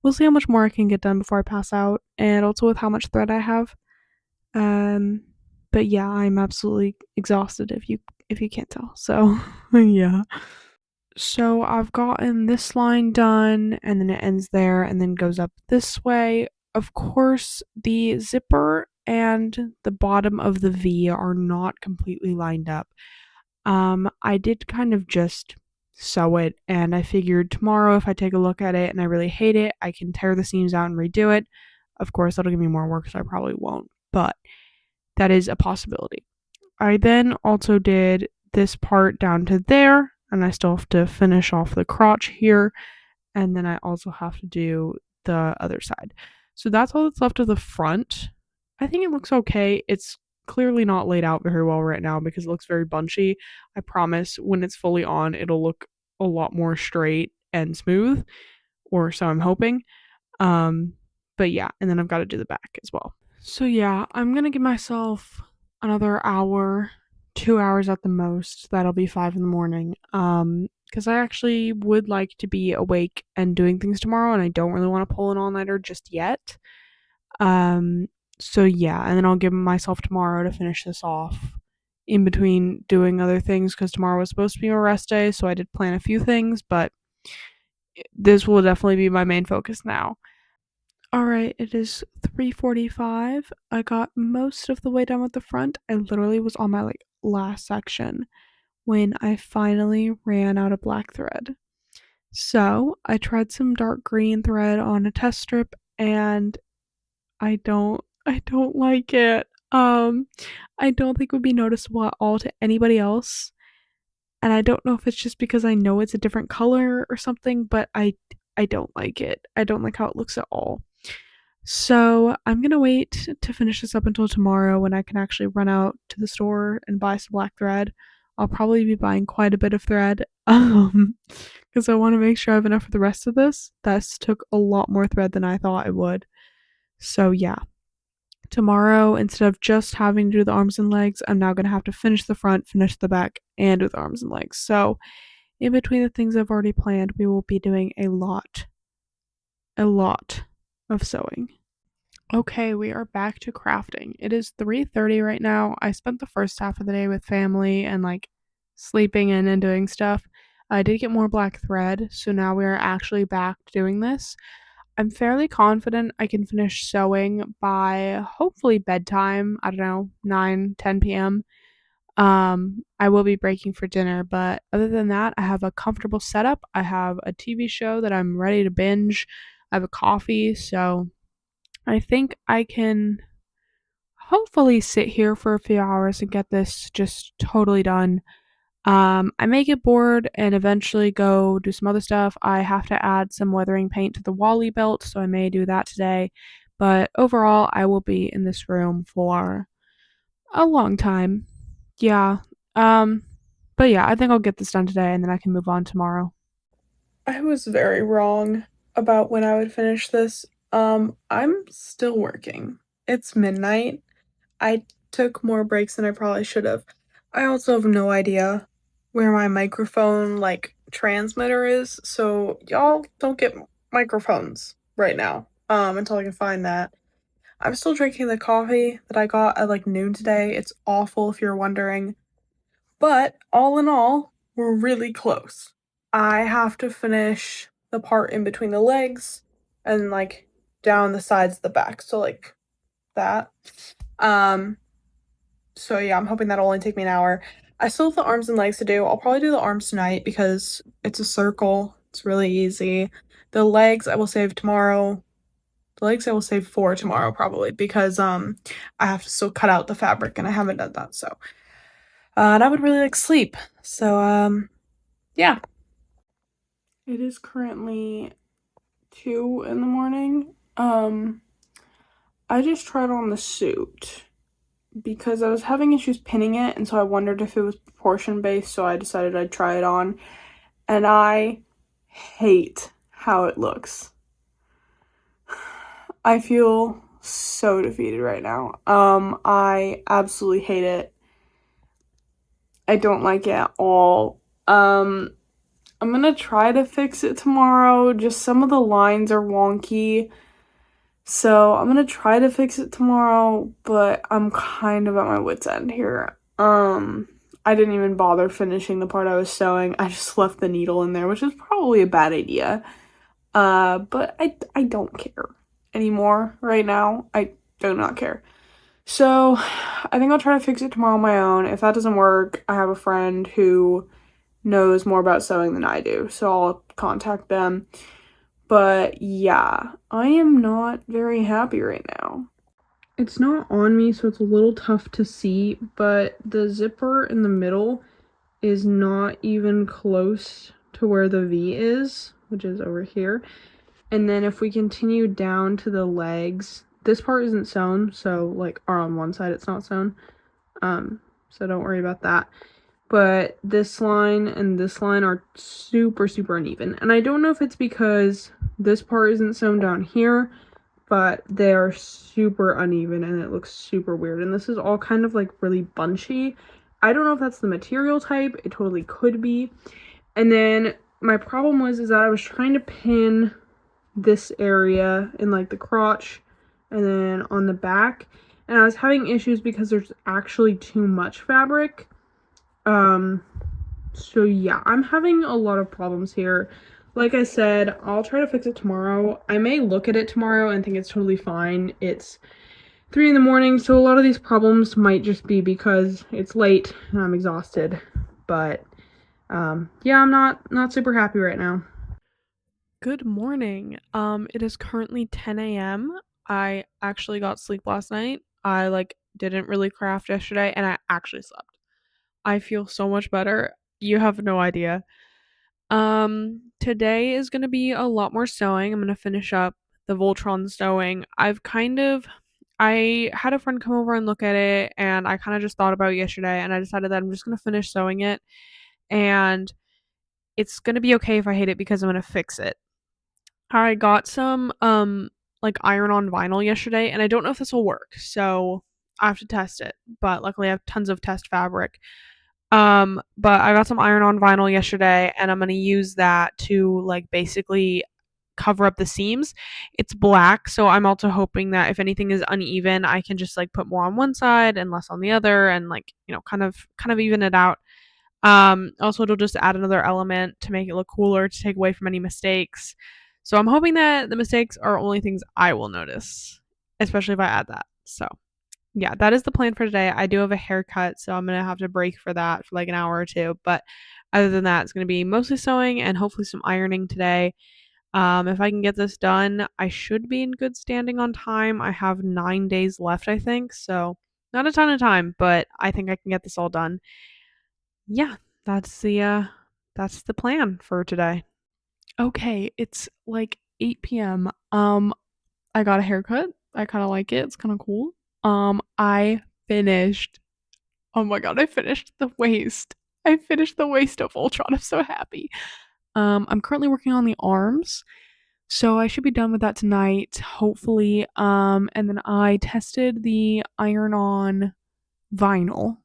we'll see how much more I can get done before I pass out, and also with how much thread I have. But yeah, I'm absolutely exhausted if you can't tell. So yeah. So I've gotten this line done, and then it ends there and then goes up this way. Of course, the zipper and the bottom of the V are not completely lined up. I did kind of just sew it, and I figured tomorrow if I take a look at it and I really hate it, I can tear the seams out and redo it. Of course, that'll give me more work, so I probably won't, but that is a possibility. I then also did this part down to there, and I still have to finish off the crotch here, and then I also have to do the other side. So that's all that's left of the front. I think it looks okay. It's clearly not laid out very well right now because it looks very bunchy. I promise when it's fully on, it'll look a lot more straight and smooth, or so I'm hoping. But yeah, and then I've got to do the back as well. So yeah, I'm gonna give myself another hour, 2 hours at the most. That'll be 5 in the morning. Because I actually would like to be awake and doing things tomorrow, and I don't really want to pull an all-nighter just yet. So yeah, and then I'll give myself tomorrow to finish this off in between doing other things, because tomorrow was supposed to be my rest day, so I did plan a few things, but this will definitely be my main focus now. Alright, it is 3:45. I got most of the way done with the front. I literally was on my last section when I finally ran out of black thread. So I tried some dark green thread on a test strip, and I don't like it. I don't think it would be noticeable at all to anybody else. And I don't know if it's just because I know it's a different color or something, but I don't like it. I don't like how it looks at all. So I'm gonna wait to finish this up until tomorrow when I can actually run out to the store and buy some black thread. I'll probably be buying quite a bit of thread, because I want to make sure I have enough for the rest of this. This took a lot more thread than I thought it would. So yeah, tomorrow, instead of just having to do the arms and legs, I'm now gonna have to finish the front, finish the back, and do the arms and legs. So in between the things I've already planned, we will be doing a lot of sewing. Okay, we are back to crafting. It is 3:30 right now. I spent the first half of the day with family and sleeping in and doing stuff. I did get more black thread, so now we are actually back to doing this. I'm fairly confident I can finish sewing by hopefully bedtime. I don't know, 9-10 p.m. I will be breaking for dinner, but other than that, I have a comfortable setup. I have a TV show that I'm ready to binge. I have a coffee, so I think I can hopefully sit here for a few hours and get this just totally done. I may get bored and eventually go do some other stuff. I have to add some weathering paint to the Wally belt, so I may do that today. But overall, I will be in this room for a long time. Yeah. But yeah, I think I'll get this done today and then I can move on tomorrow. I was very wrong about when I would finish this. I'm still working. It's midnight. I took more breaks than I probably should have. I also have no idea where my microphone transmitter is, so y'all don't get microphones right now. Until I can find that. I'm still drinking the coffee that I got at noon today. It's awful if you're wondering. But all in all, we're really close. I have to finish the part in between the legs and down the sides of the back. So that. So yeah, I'm hoping that'll only take me an hour. I still have the arms and legs to do. I'll probably do the arms tonight because it's a circle. It's really easy. The legs I will save tomorrow. The legs I will save for tomorrow probably because I have to still cut out the fabric and I haven't done that. So and I would really like sleep. So yeah. It is currently 2 in the morning. I just tried on the suit because I was having issues pinning it, and so I wondered if it was proportion based, so I decided I'd try it on. And I hate how it looks. I feel so defeated right now. I absolutely hate it. I don't like it at all. I'm gonna try to fix it tomorrow. Just some of the lines are wonky. So I'm gonna try to fix it tomorrow, but I'm kind of at my wit's end here. I didn't even bother finishing the part I was sewing. I just left the needle in there, which is probably a bad idea. But I don't care anymore right now. I do not care. So I think I'll try to fix it tomorrow on my own. If that doesn't work, I have a friend who knows more about sewing than I do, so I'll contact them. But yeah, I am not very happy right now. It's not on me, so it's a little tough to see, but the zipper in the middle is not even close to where the V is, which is over here. And then if we continue down to the legs, this part isn't sewn, so like, or on one side it's not sewn. So don't worry about that. But this line and this line are super, super uneven. And I don't know if it's because this part isn't sewn down here, but they are super uneven and it looks super weird. And this is all kind of like really bunchy. I don't know if that's the material type. It totally could be. And then my problem is that I was trying to pin this area in like the crotch and then on the back, and I was having issues because there's actually too much fabric. So yeah, I'm having a lot of problems here. Like I said, I'll try to fix it tomorrow. I may look at it tomorrow and think it's totally fine. It's 3 in the morning, so a lot of these problems might just be because it's late and I'm exhausted. But yeah, I'm not super happy right now. Good morning. It is currently 10 a.m. I actually got sleep last night. I didn't really craft yesterday and I actually slept. I feel so much better. You have no idea. Today is gonna be a lot more sewing. I'm gonna finish up the Voltron sewing. I had a friend come over and look at it, and I kind of just thought about it yesterday, and I decided that I'm just gonna finish sewing it, and it's gonna be okay if I hate it because I'm gonna fix it. I got some like iron-on vinyl yesterday, and I don't know if this will work, so I have to test it. But luckily I have tons of test fabric. But I got some iron-on vinyl yesterday, and I'm gonna use that to like basically cover up the seams. It's black, so I'm also hoping that if anything is uneven, I can just like put more on one side and less on the other, and like, you know, kind of even it out. Also it'll just add another element to make it look cooler, to take away from any mistakes. So I'm hoping that the mistakes are only things I will notice, especially if I add that. So yeah, that is the plan for today. I do have a haircut, so I'm gonna have to break for that for like an hour or two. But other than that, it's gonna be mostly sewing and hopefully some ironing today. If I can get this done, I should be in good standing on time. I have 9 days left, I think, so not a ton of time, but I think I can get this all done. Yeah, that's the plan for today. Okay, it's like 8 p.m. I got a haircut. I kind of like it. It's kind of cool. I finished. Oh my god, I finished the waist. I finished the waist of Voltron. I'm so happy. I'm currently working on the arms, so I should be done with that tonight, hopefully. And then I tested the iron-on vinyl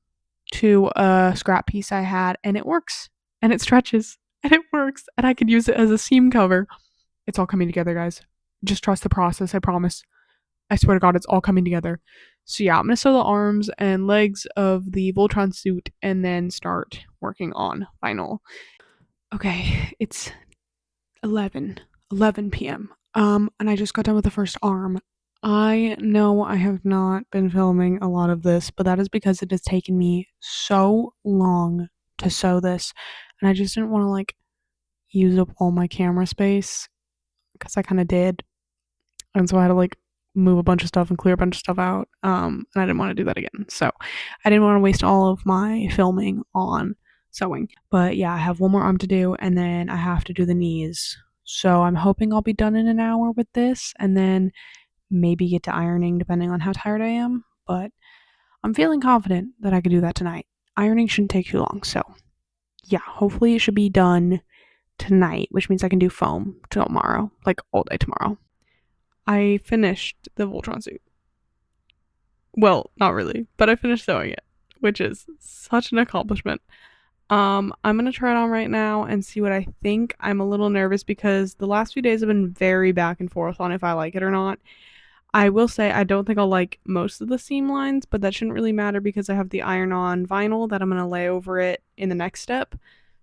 to a scrap piece I had, and it works, and it stretches, and it works, and I could use it as a seam cover. It's all coming together, guys. Just trust the process, I promise. I swear to God, it's all coming together. So yeah, I'm gonna sew the arms and legs of the Voltron suit and then start working on vinyl. Okay, it's 11 p.m. And I just got done with the first arm. I know I have not been filming a lot of this, but that is because it has taken me so long to sew this, and I just didn't want to like use up all my camera space because I kind of did, and so I had to like move a bunch of stuff and clear a bunch of stuff out. And I didn't want to do that again, so I didn't want to waste all of my filming on sewing. But yeah, I have one more arm to do, and then I have to do the knees. So I'm hoping I'll be done in an hour with this, and then maybe get to ironing depending on how tired I am. But I'm feeling confident that I could do that tonight. Ironing shouldn't take too long, so yeah, hopefully it should be done tonight, which means I can do foam tomorrow, like all day tomorrow. I finished the Voltron suit. Well, not really, but I finished sewing it, which is such an accomplishment. I'm gonna try it on right now and see what I think. I'm a little nervous because the last few days have been very back and forth on if I like it or not. I will say I don't think I'll like most of the seam lines, but that shouldn't really matter because I have the iron-on vinyl that I'm gonna lay over it in the next step.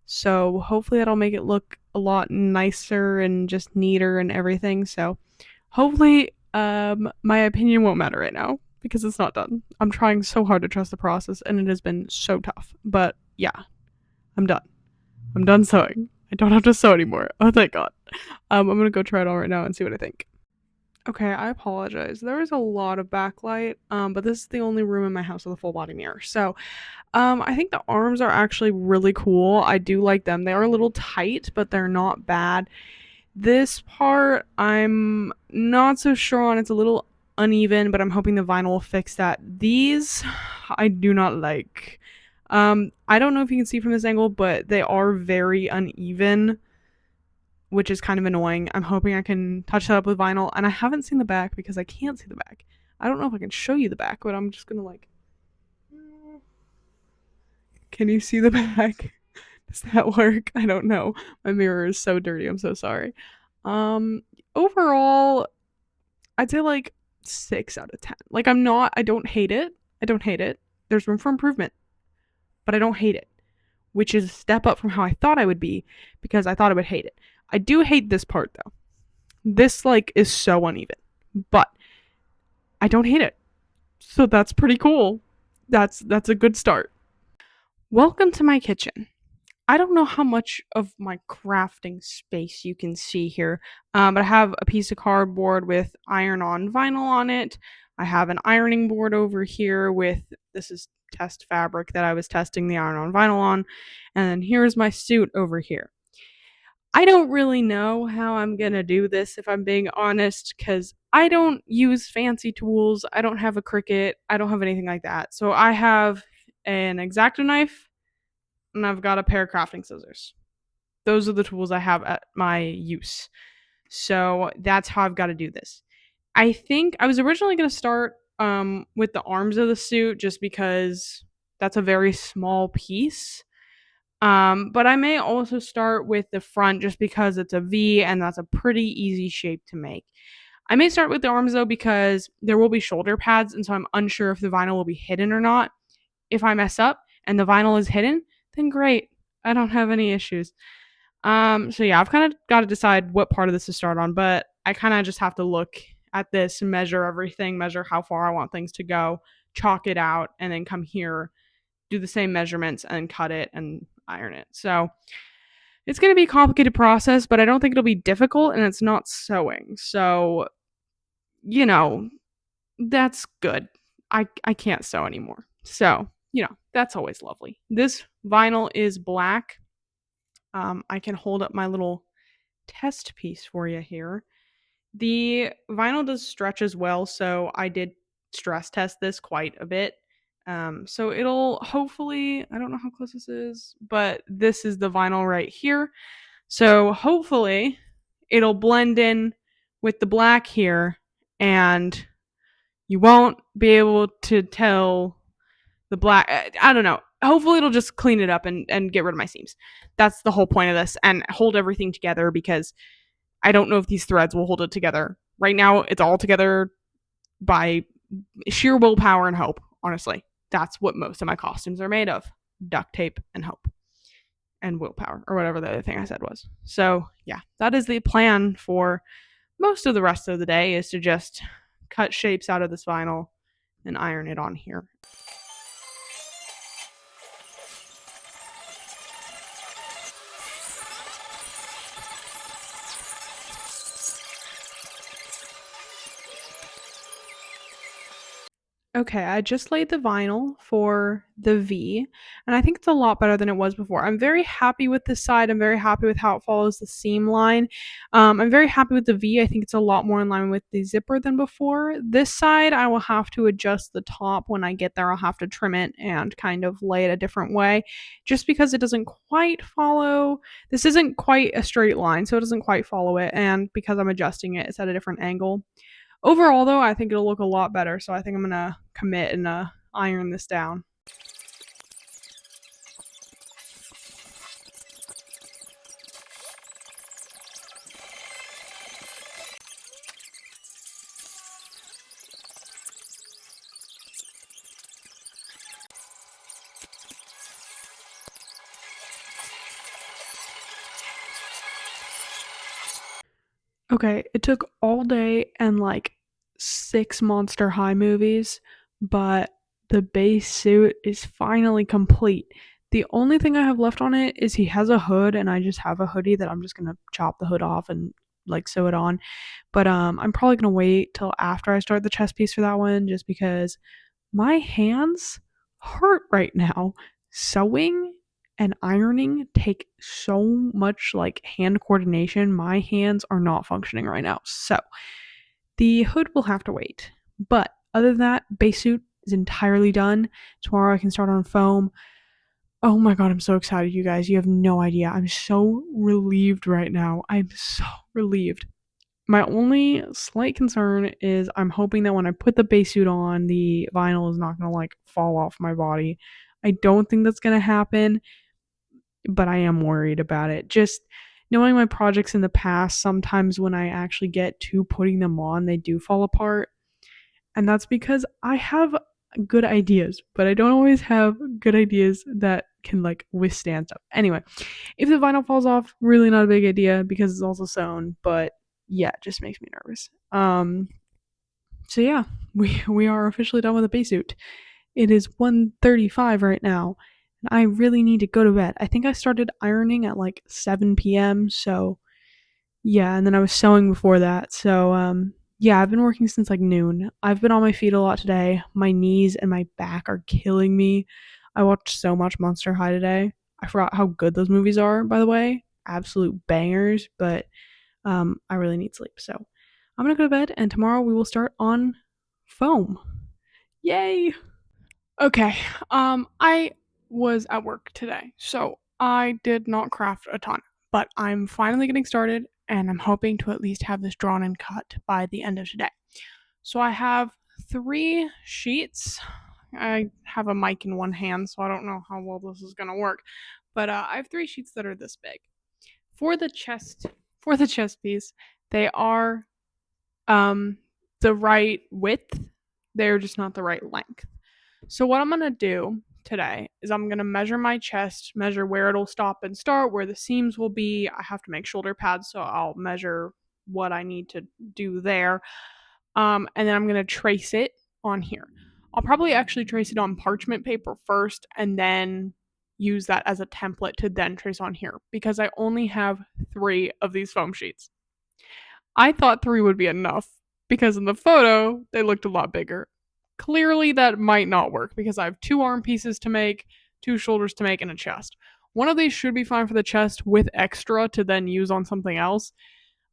So hopefully that'll make it look a lot nicer and just neater and everything. So hopefully my opinion won't matter right now because it's not done. I'm trying so hard to trust the process, and it has been so tough. But yeah, I'm done. I'm done sewing. I don't have to sew anymore. Oh, thank God. I'm gonna go try it on right now and see what I think. Okay, I apologize. There is a lot of backlight, but this is the only room in my house with a full body mirror. So, I think the arms are actually really cool. I do like them. They are a little tight, but they're not bad. This part, I'm not so sure on. It's a little uneven, but I'm hoping the vinyl will fix that. These, I do not like. I don't know if you can see from this angle, but they are very uneven, which is kind of annoying. I'm hoping I can touch that up with vinyl, and I haven't seen the back because I can't see the back. I don't know if I can show you the back, but I'm just gonna like. Can you see the back? Does that work? I don't know. My mirror is so dirty. I'm so sorry. Overall, I'd say like 6 out of 10. Like I don't hate it. I don't hate it. There's room for improvement, but I don't hate it, which is a step up from how I thought I would be because I thought I would hate it. I do hate this part though. This like is so uneven, but I don't hate it. So that's pretty cool. That's a good start. Welcome to my kitchen. I don't know how much of my crafting space you can see here, but I have a piece of cardboard with iron-on vinyl on it. I have an ironing board over here with, this is test fabric that I was testing the iron-on vinyl on, and then here's my suit over here. I don't really know how I'm gonna do this if I'm being honest, because I don't use fancy tools. I don't have a Cricut. I don't have anything like that. So I have an X-Acto knife, and I've got a pair of crafting scissors. Those are the tools I have at my use. So that's how I've got to do this. I think I was originally going to start with the arms of the suit just because that's a very small piece. But I may also start with the front just because it's a V and that's a pretty easy shape to make. I may start with the arms though because there will be shoulder pads, and so I'm unsure if the vinyl will be hidden or not. If I mess up and the vinyl is hidden, then great. I don't have any issues. So yeah, I've kind of got to decide what part of this to start on, but I kind of just have to look at this, measure everything, measure how far I want things to go, chalk it out, and then come here, do the same measurements and cut it and iron it. So it's going to be a complicated process, but I don't think it'll be difficult, and it's not sewing. So, that's good. I can't sew anymore. So, that's always lovely. This vinyl is black. I can hold up my little test piece for you here. The vinyl does stretch as well, so I did stress test this quite a bit. So it'll hopefully, I don't know how close this is, but this is the vinyl right here. So hopefully it'll blend in with the black here, and you won't be able to tell the black. I don't know. Hopefully it'll just clean it up and get rid of my seams. That's the whole point of this, and hold everything together because I don't know if these threads will hold it together. Right now it's all together by sheer willpower and hope, honestly. That's what most of my costumes are made of. Duct tape and hope. And willpower, or whatever the other thing I said was. So yeah, that is the plan for most of the rest of the day, is to just cut shapes out of this vinyl and iron it on here. Okay, I just laid the vinyl for the V, and I think it's a lot better than it was before. I'm very happy with this side. I'm very happy with how it follows the seam line. I'm very happy with the V. I think it's a lot more in line with the zipper than before. This side, I will have to adjust the top when I get there. I'll have to trim it and kind of lay it a different way, just because it doesn't quite follow. This isn't quite a straight line, so it doesn't quite follow it, and because I'm adjusting it, it's at a different angle. Overall, though, I think it'll look a lot better, so I think I'm gonna commit and iron this down. Okay, it took all day and like 6 Monster High movies, but the base suit is finally complete. The only thing I have left on it is he has a hood, and I just have a hoodie that I'm just gonna chop the hood off and like sew it on. But I'm probably gonna wait till after I start the chest piece for that one, just because my hands hurt right now. Sewing and ironing take so much like hand coordination. My hands are not functioning right now. So the hood will have to wait. But other than that, base suit is entirely done. Tomorrow I can start on foam. Oh my god, I'm so excited, you guys. You have no idea. I'm so relieved right now. I'm so relieved. My only slight concern is I'm hoping that when I put the base suit on, the vinyl is not going to like fall off my body. I don't think that's going to happen, but I am worried about it. Just knowing my projects in the past, sometimes when I actually get to putting them on, they do fall apart. And that's because I have good ideas, but I don't always have good ideas that can like withstand stuff. Anyway, if the vinyl falls off, really not a big idea because it's also sewn, but yeah, it just makes me nervous. So yeah, we are officially done with the base suit. It is 1:35 right now, and I really need to go to bed. I think I started ironing at like 7 p.m. So yeah, and then I was sewing before that. So yeah, I've been working since like noon. I've been on my feet a lot today. My knees and my back are killing me. I watched so much Monster High today. I forgot how good those movies are, by the way. Absolute bangers, but I really need sleep. So I'm gonna go to bed, and tomorrow we will start on foam. Yay! Okay, I was at work today, so I did not craft a ton, but I'm finally getting started, and I'm hoping to at least have this drawn and cut by the end of today. So I have 3 sheets. I have a mic in one hand, so I don't know how well this is gonna work, but I have 3 sheets that are this big. For the chest piece, they are the right width. They're just not the right length. So what I'm going to do today is I'm going to measure my chest, measure where it'll stop and start, where the seams will be. I have to make shoulder pads, so I'll measure what I need to do there. And then I'm going to trace it on here. I'll probably actually trace it on parchment paper first and then use that as a template to then trace on here because I only have 3 of these foam sheets. I thought 3 would be enough because in the photo they looked a lot bigger. Clearly that might not work because I have 2 arm pieces to make, 2 shoulders to make, and a chest. One of these should be fine for the chest with extra to then use on something else.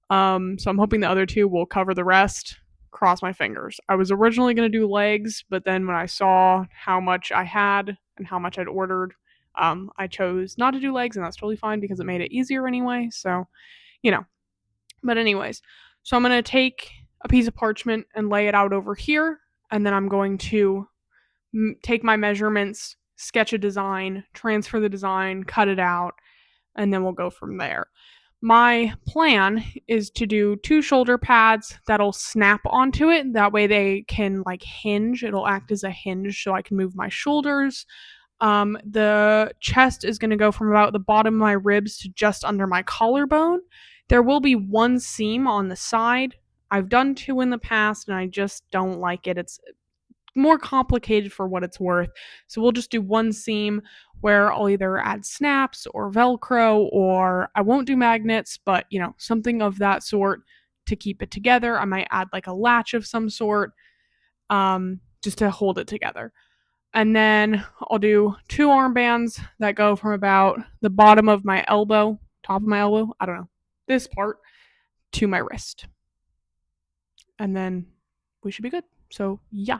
So I'm hoping the other 2 will cover the rest. Cross my fingers. I was originally going to do legs, but then when I saw how much I had and how much I'd ordered, I chose not to do legs, and that's totally fine because it made it easier anyway. So, you know. But anyways, so I'm going to take a piece of parchment and lay it out over here, and then I'm going to take my measurements, sketch a design, transfer the design, cut it out, and then we'll go from there. My plan is to do 2 shoulder pads that'll snap onto it. That way they can like hinge. It'll act as a hinge so I can move my shoulders. The chest is going to go from about the bottom of my ribs to just under my collarbone. There will be 1 seam on the side. I've done 2 in the past and I just don't like it. It's more complicated for what it's worth. So we'll just do 1 seam where I'll either add snaps or Velcro, or I won't do magnets, but something of that sort to keep it together. I might add like a latch of some sort, just to hold it together. And then I'll do 2 armbands that go from about the bottom of my elbow, top of my elbow, I don't know, this part, to my wrist. And then we should be good. So yeah.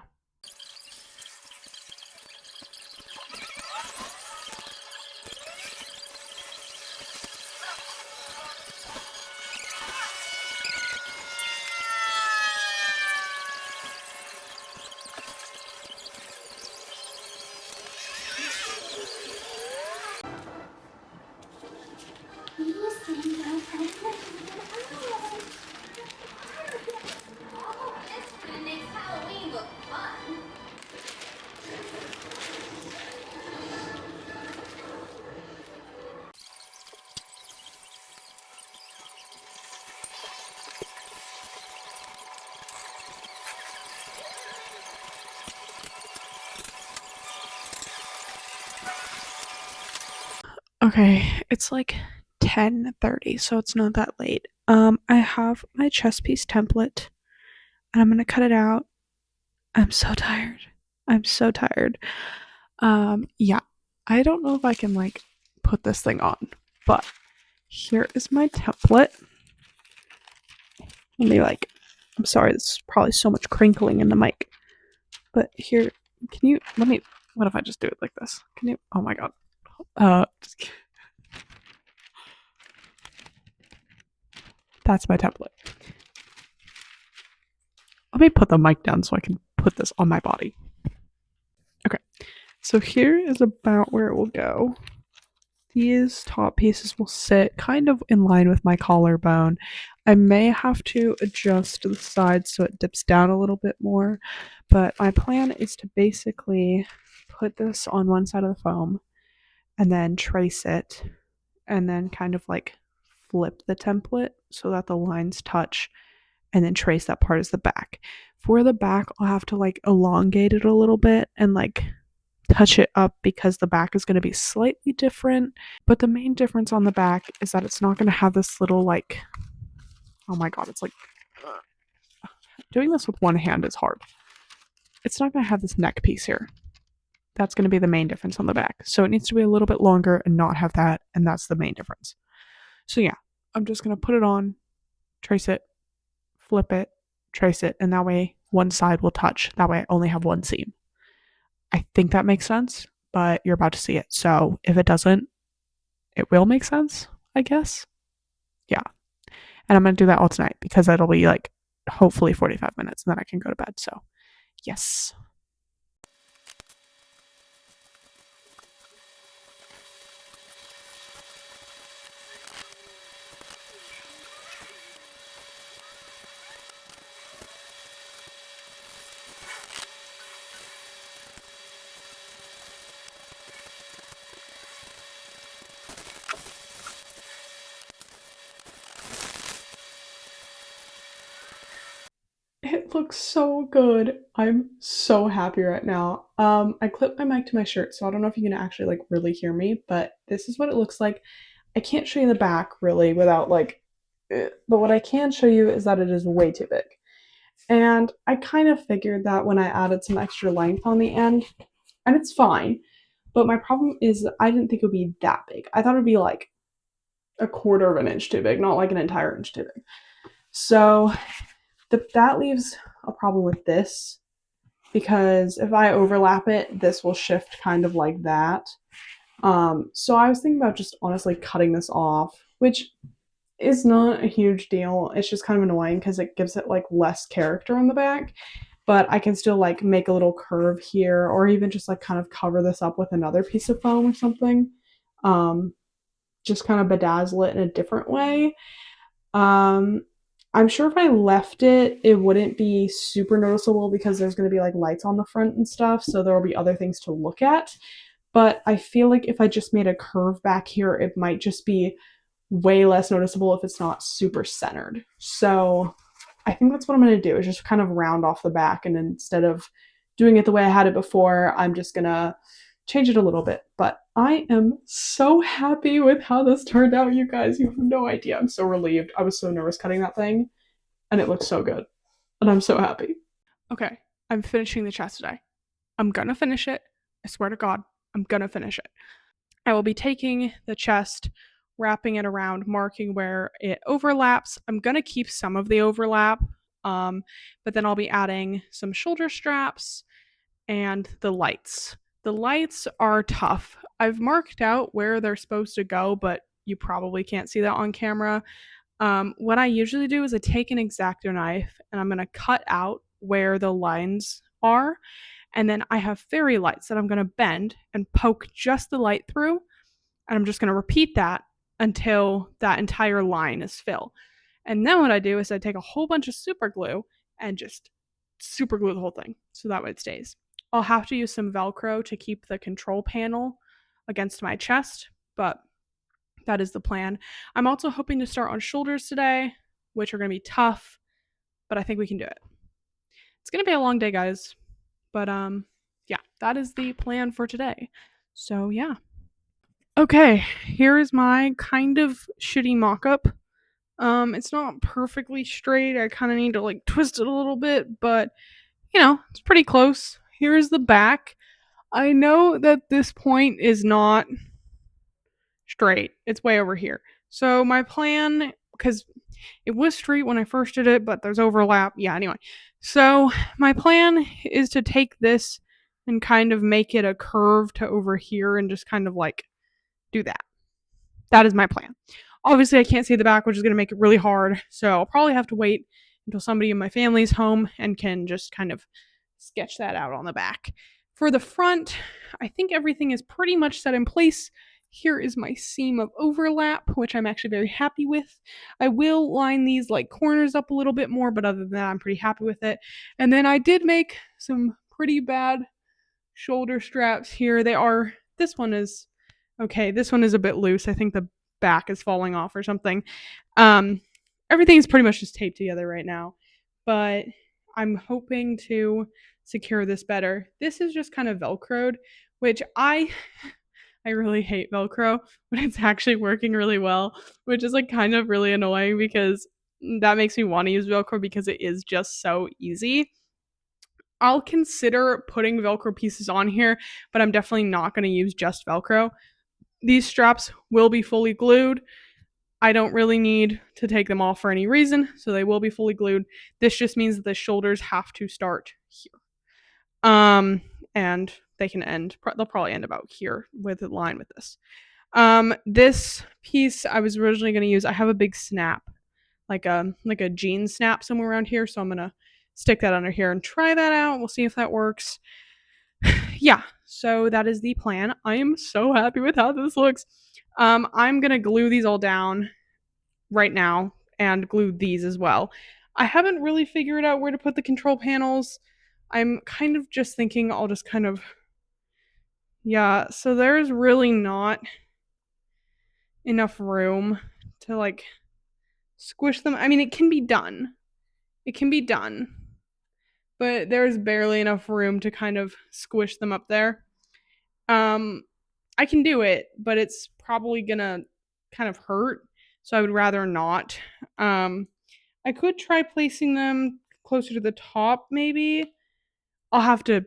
This makes Halloween look fun. Okay, it's like 10:30, so it's not that late. I have my chest piece template, and I'm gonna cut it out. I'm so tired. I'm so tired. Yeah, I don't know if I can like put this thing on, but here is my template. Let me like, I'm sorry, this is probably so much crinkling in the mic, but here, can you let me? What if I just do it like this? Can you? Oh my god. Just, that's my template. Let me put the mic down so I can put this on my body. Okay, so here is about where it will go. These top pieces will sit kind of in line with my collarbone. I may have to adjust the sides so it dips down a little bit more, but my plan is to basically put this on one side of the foam and then trace it and then kind of like flip the template so that the lines touch and then trace that part as the back. For the back, I'll have to like elongate it a little bit and like touch it up because the back is going to be slightly different. But the main difference on the back is that it's not going to have this little like, oh my god, it's like doing this with one hand is hard. It's not going to have this neck piece here. That's going to be the main difference on the back. So it needs to be a little bit longer and not have that, and that's the main difference. So yeah, I'm just going to put it on, trace it, flip it, trace it, and that way one side will touch. That way I only have one seam. I think that makes sense, but you're about to see it. So if it doesn't, it will make sense, I guess. Yeah. And I'm going to do that all tonight because it'll be like hopefully 45 minutes and then I can go to bed. So, yes. It looks so good. I'm so happy right now. I clipped my mic to my shirt, so I don't know if you can actually like really hear me, but this is what it looks like. I can't show you the back really without like, but what I can show you is that it is way too big. And I kind of figured that when I added some extra length on the end, and it's fine. But my problem is I didn't think it would be that big. I thought it would be like a quarter of an inch too big, not like an entire inch too big. So that leaves a problem with this because if I overlap it, this will shift kind of like that. So I was thinking about just honestly cutting this off, which is not a huge deal. It's just kind of annoying because it gives it like less character on the back. But I can still like make a little curve here or even just like kind of cover this up with another piece of foam or something. Just kind of bedazzle it in a different way. I'm sure if I left it, it wouldn't be super noticeable because there's going to be like lights on the front and stuff, so there will be other things to look at. But I feel like if I just made a curve back here, it might just be way less noticeable if it's not super centered. So I think that's what I'm going to do is just kind of round off the back, and instead of doing it the way I had it before, I'm just going to change it a little bit. But I am so happy with how this turned out, you guys. You have no idea. I'm so relieved. I was so nervous cutting that thing, and it looks so good. And I'm so happy. Okay, I'm finishing the chest today. I'm gonna finish it. I swear to God, I'm gonna finish it. I will be taking the chest, wrapping it around, marking where it overlaps. I'm gonna keep some of the overlap, but then I'll be adding some shoulder straps and the lights. The lights are tough. I've marked out where they're supposed to go, but you probably can't see that on camera. What I usually do is I take an X-Acto knife and I'm going to cut out where the lines are. And then I have fairy lights that I'm going to bend and poke just the light through. And I'm just going to repeat that until that entire line is filled. And then what I do is I take a whole bunch of super glue and just super glue the whole thing so that way it stays. I'll have to use some Velcro to keep the control panel against my chest, but that is the plan. I'm also hoping to start on shoulders today, which are going to be tough, but I think we can do it. It's going to be a long day, guys, but yeah, that is the plan for today. So yeah. Okay, here is my kind of shitty mock-up. It's not perfectly straight. I kind of need to like twist it a little bit, but it's pretty close. Here is the back. I know that this point is not straight. It's way over here. So my plan, because it was straight when I first did it, but there's overlap. Yeah, anyway. So my plan is to take this and kind of make it a curve to over here and just kind of like do that. That is my plan. Obviously, I can't see the back, which is going to make it really hard. So I'll probably have to wait until somebody in my family's home and can just kind of sketch that out on the back. For the front, I think everything is pretty much set in place. Here is my seam of overlap, which I'm actually very happy with. I will line these like corners up a little bit more, but other than that, I'm pretty happy with it. And then I did make some pretty bad shoulder straps here. This one is okay. This one is a bit loose. I think the back is falling off or something. Um, Everything is pretty much just taped together right now, but I'm hoping to secure this better. This is just kind of velcroed, which I really hate velcro, but it's actually working really well, which is like kind of really annoying because that makes me want to use velcro because it is just so easy. I'll consider putting velcro pieces on here, but I'm definitely not going to use just velcro. These straps will be fully glued. I don't really need to take them off for any reason, so they will be fully glued. This just means that the shoulders have to start here. And they'll probably end about here with a line with this. This piece I was originally going to use, I have a big snap, like a jean snap somewhere around here, so I'm going to stick that under here and try that out. We'll see if that works. Yeah, so that is the plan. I am so happy with how this looks. I'm gonna glue these all down right now and glue these as well. I haven't really figured out where to put the control panels. I'm kind of just thinking I'll just kind of, yeah, so there's really not enough room to like squish them. I mean, it can be done. It can be done. But there's barely enough room to kind of squish them up there. I can do it, but it's probably gonna kind of hurt, so I would rather not. I could try placing them closer to the top, maybe. I'll have to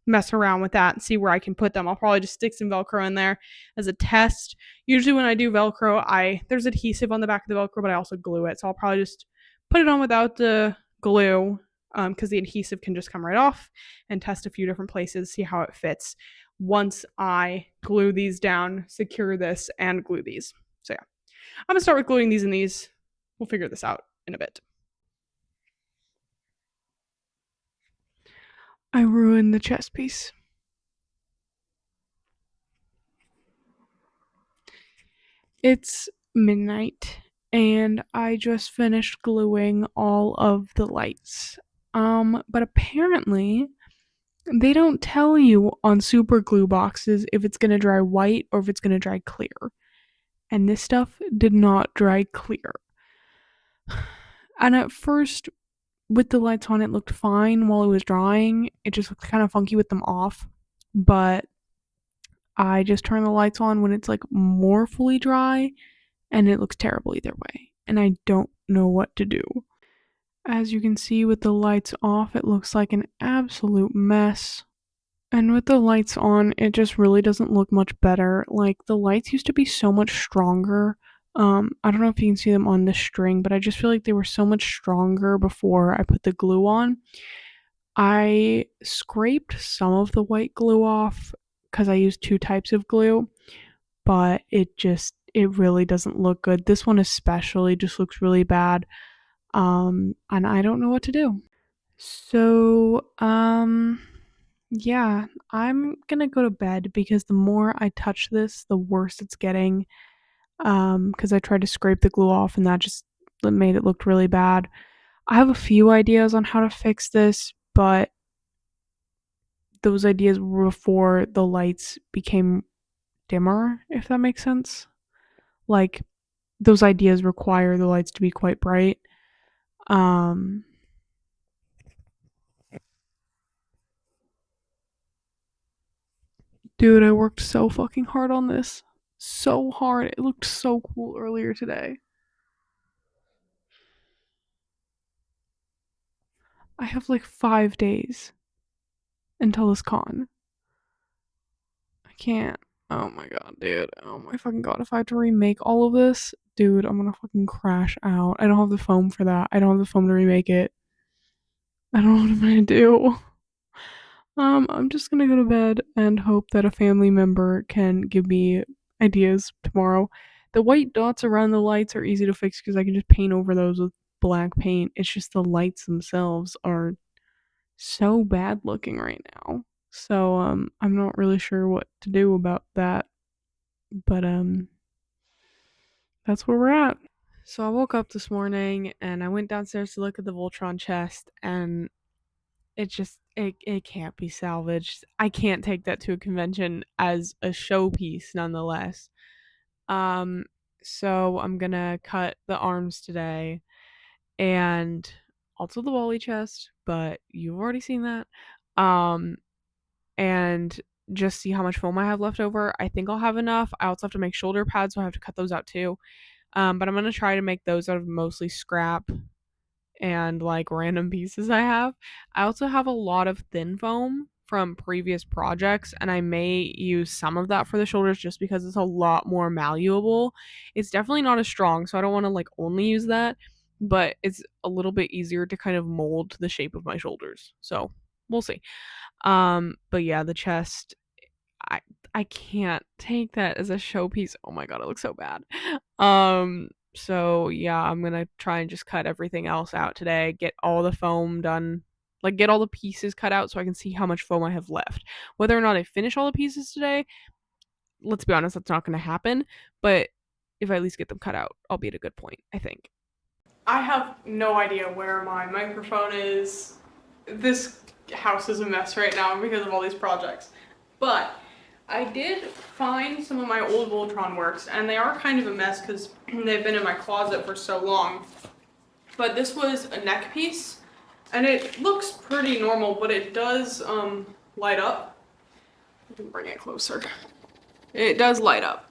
mess around with that and see where I can put them. I'll probably just stick some Velcro in there as a test. Usually when I do Velcro, there's adhesive on the back of the Velcro, but I also glue it. So I'll probably just put it on without the glue because the adhesive can just come right off, and test a few different places, see how it fits once I glue these down, secure this, and glue these. So yeah, I'm gonna start with gluing these and these. We'll figure this out in a bit. I ruined the chess piece. It's midnight and I just finished gluing all of the lights. But apparently they don't tell you on super glue boxes if it's gonna dry white or if it's gonna dry clear. And this stuff did not dry clear. And at first, with the lights on, it looked fine while it was drying. It just looked kind of funky with them off. But I just turn the lights on when it's like more fully dry, and it looks terrible either way. And I don't know what to do. As you can see with the lights off, it looks like an absolute mess. And with the lights on, it just really doesn't look much better. Like, the lights used to be so much stronger. I don't know if you can see them on this string, but I just feel like they were so much stronger before I put the glue on. I scraped some of the white glue off because I used 2 types of glue, but it really doesn't look good. This one especially just looks really bad. And I don't know what to do. So, yeah, I'm gonna go to bed because the more I touch this, the worse it's getting. Because I tried to scrape the glue off and that just made it look really bad. I have a few ideas on how to fix this, but those ideas were before the lights became dimmer, if that makes sense. Like, those ideas require the lights to be quite bright. Dude, I worked so fucking hard on this. so hard. It looked so cool earlier today. I have like 5 days until this con. I can't. Oh my god, dude. Oh my fucking god. If I have to remake all of this, dude, I'm gonna fucking crash out. I don't have the foam for that. I don't have the foam to remake it. I don't know what I'm gonna do. I'm just gonna go to bed and hope that a family member can give me ideas tomorrow. The white dots around the lights are easy to fix because I can just paint over those with black paint. It's just the lights themselves are so bad looking right now. So I'm not really sure what to do about that. But that's where we're at. So I woke up this morning and I went downstairs to look at the Voltron chest, and it can't be salvaged. I can't take that to a convention as a showpiece nonetheless. Um so I'm gonna cut the arms today and also the Wally chest, but you've already seen that. Um and just see how much foam I have left over. I think I'll have enough. I also have to make shoulder pads, so I have to cut those out too. But I'm gonna try to make those out of mostly scrap and like random pieces I have. I also have a lot of thin foam from previous projects, and I may use some of that for the shoulders just because it's a lot more malleable. It's definitely not as strong, so I don't want to like only use that, but it's a little bit easier to kind of mold the shape of my shoulders. So we'll see. But yeah, the chest, I I can't take that as a showpiece. Oh my god, it looks so bad. So yeah, I'm gonna try and just cut everything else out today, get all the foam done, like get all the pieces cut out so I can see how much foam I have left. Whether or not I finish all the pieces today, let's be honest, that's not gonna happen. But if I at least get them cut out, I'll be at a good point, I think. I have no idea where my microphone is. This house is a mess right now because of all these projects. But I did find some of my old Voltron works, and they are kind of a mess because they've been in my closet for so long. But this was a neck piece, and it looks pretty normal, but it does light up. I can bring it closer. It does light up.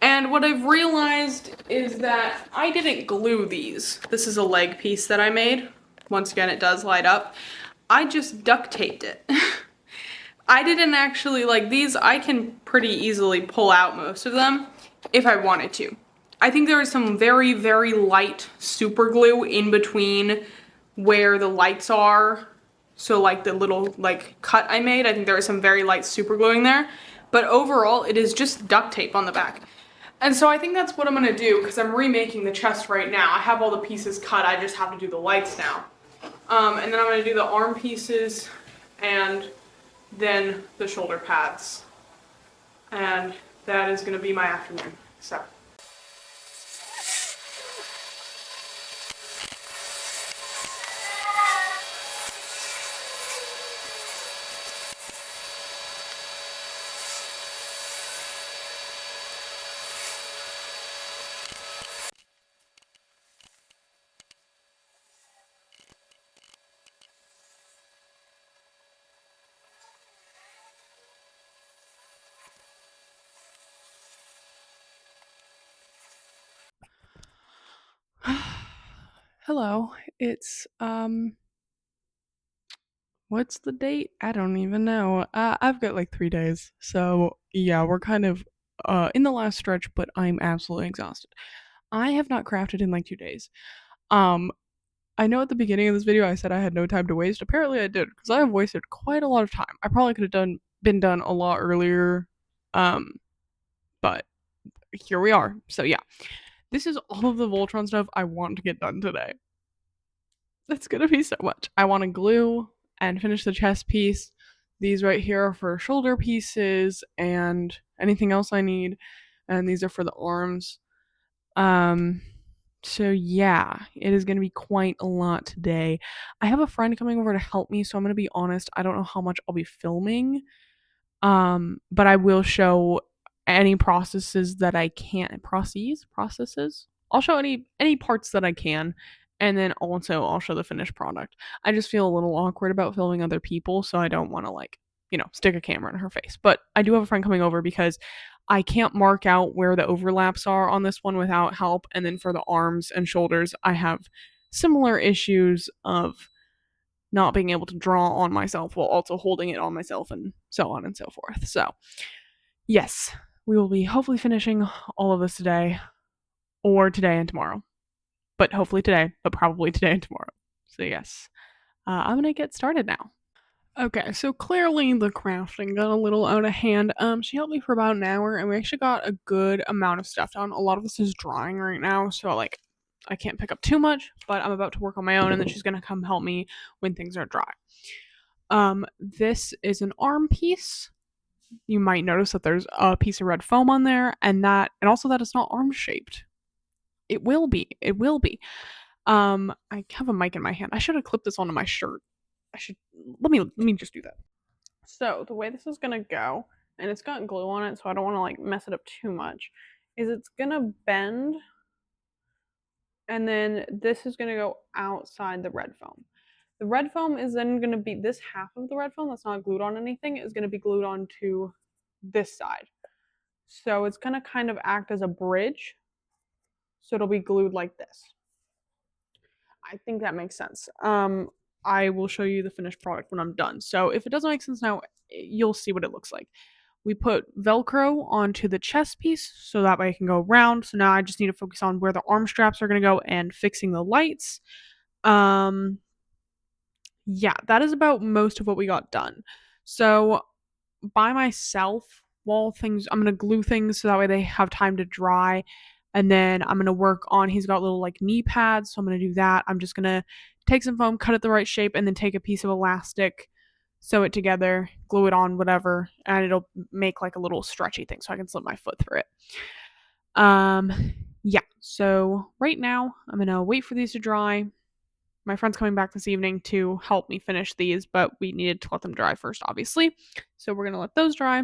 And what I've realized is that I didn't glue these. This is a leg piece that I made. Once again, it does light up. I just duct taped it. I didn't actually, like these, I can pretty easily pull out most of them if I wanted to. I think there is some very, very light super glue in between where the lights are. So like the little like cut I made, I think there is some very light super glue in there. But overall, it is just duct tape on the back. And so I think that's what I'm gonna do because I'm remaking the chest right now. I have all the pieces cut, I just have to do the lights now. And then I'm gonna do the arm pieces and then the shoulder pads. And that is gonna be my afternoon, so. Hello. It's what's the date? I don't even know. I've got like 3 days. So, yeah, we're kind of in the last stretch, but I'm absolutely exhausted. I have not crafted in like 2 days. Um I know at the beginning of this video I said I had no time to waste. Apparently I did, because I have wasted quite a lot of time. I probably could have been done a lot earlier. Um but here we are. So yeah. This is all of the Voltron stuff I want to get done today. That's gonna be so much. I want to glue and finish the chest piece. These right here are for shoulder pieces and anything else I need. And these are for the arms. So yeah, it is gonna be quite a lot today. I have a friend coming over to help me, so I'm gonna be honest, I don't know how much I'll be filming. But I will show any processes that I can. Processes? I'll show any parts that I can, and then also I'll show the finished product. I just feel a little awkward about filming other people, so I don't want to like, stick a camera in her face. But I do have a friend coming over because I can't mark out where the overlaps are on this one without help. And then for the arms and shoulders, I have similar issues of not being able to draw on myself while also holding it on myself and so on and so forth. So, yes, we will be hopefully finishing all of this today or today and tomorrow. But hopefully today, but probably today and tomorrow. So, yes, I'm going to get started now. Okay, so clearly the crafting got a little out of hand. She helped me for about an hour, and we actually got a good amount of stuff done. A lot of this is drying right now, so like I can't pick up too much, but I'm about to work on my own, and then she's gonna come help me when things are dry. This is an arm piece. You might notice that there's a piece of red foam on there, and also that it's not arm shaped. It will be. It will be. I have a mic in my hand. I should have clipped this onto my shirt. Let me just do that. So the way this is gonna go, and it's got glue on it, so I don't want to like mess it up too much, is it's gonna bend, and then this is gonna go outside the red foam. The red foam is then gonna be this half of the red foam that's not glued on anything is gonna be glued onto this side. So it's gonna kind of act as a bridge. So it'll be glued like this. I think that makes sense. I will show you the finished product when I'm done. So if it doesn't make sense now, you'll see what it looks like. We put Velcro onto the chest piece so that way it can go around. So now I just need to focus on where the arm straps are going to go and fixing the lights. Yeah, that is about most of what we got done. So by myself, I'm going to glue things so that way they have time to dry. And then I'm going to work on, he's got little like knee pads, so I'm going to do that. I'm just going to take some foam, cut it the right shape, and then take a piece of elastic, sew it together, glue it on, whatever, and it'll make like a little stretchy thing so I can slip my foot through it. Yeah, so right now I'm going to wait for these to dry. My friend's coming back this evening to help me finish these, but we needed to let them dry first, obviously. So we're going to let those dry.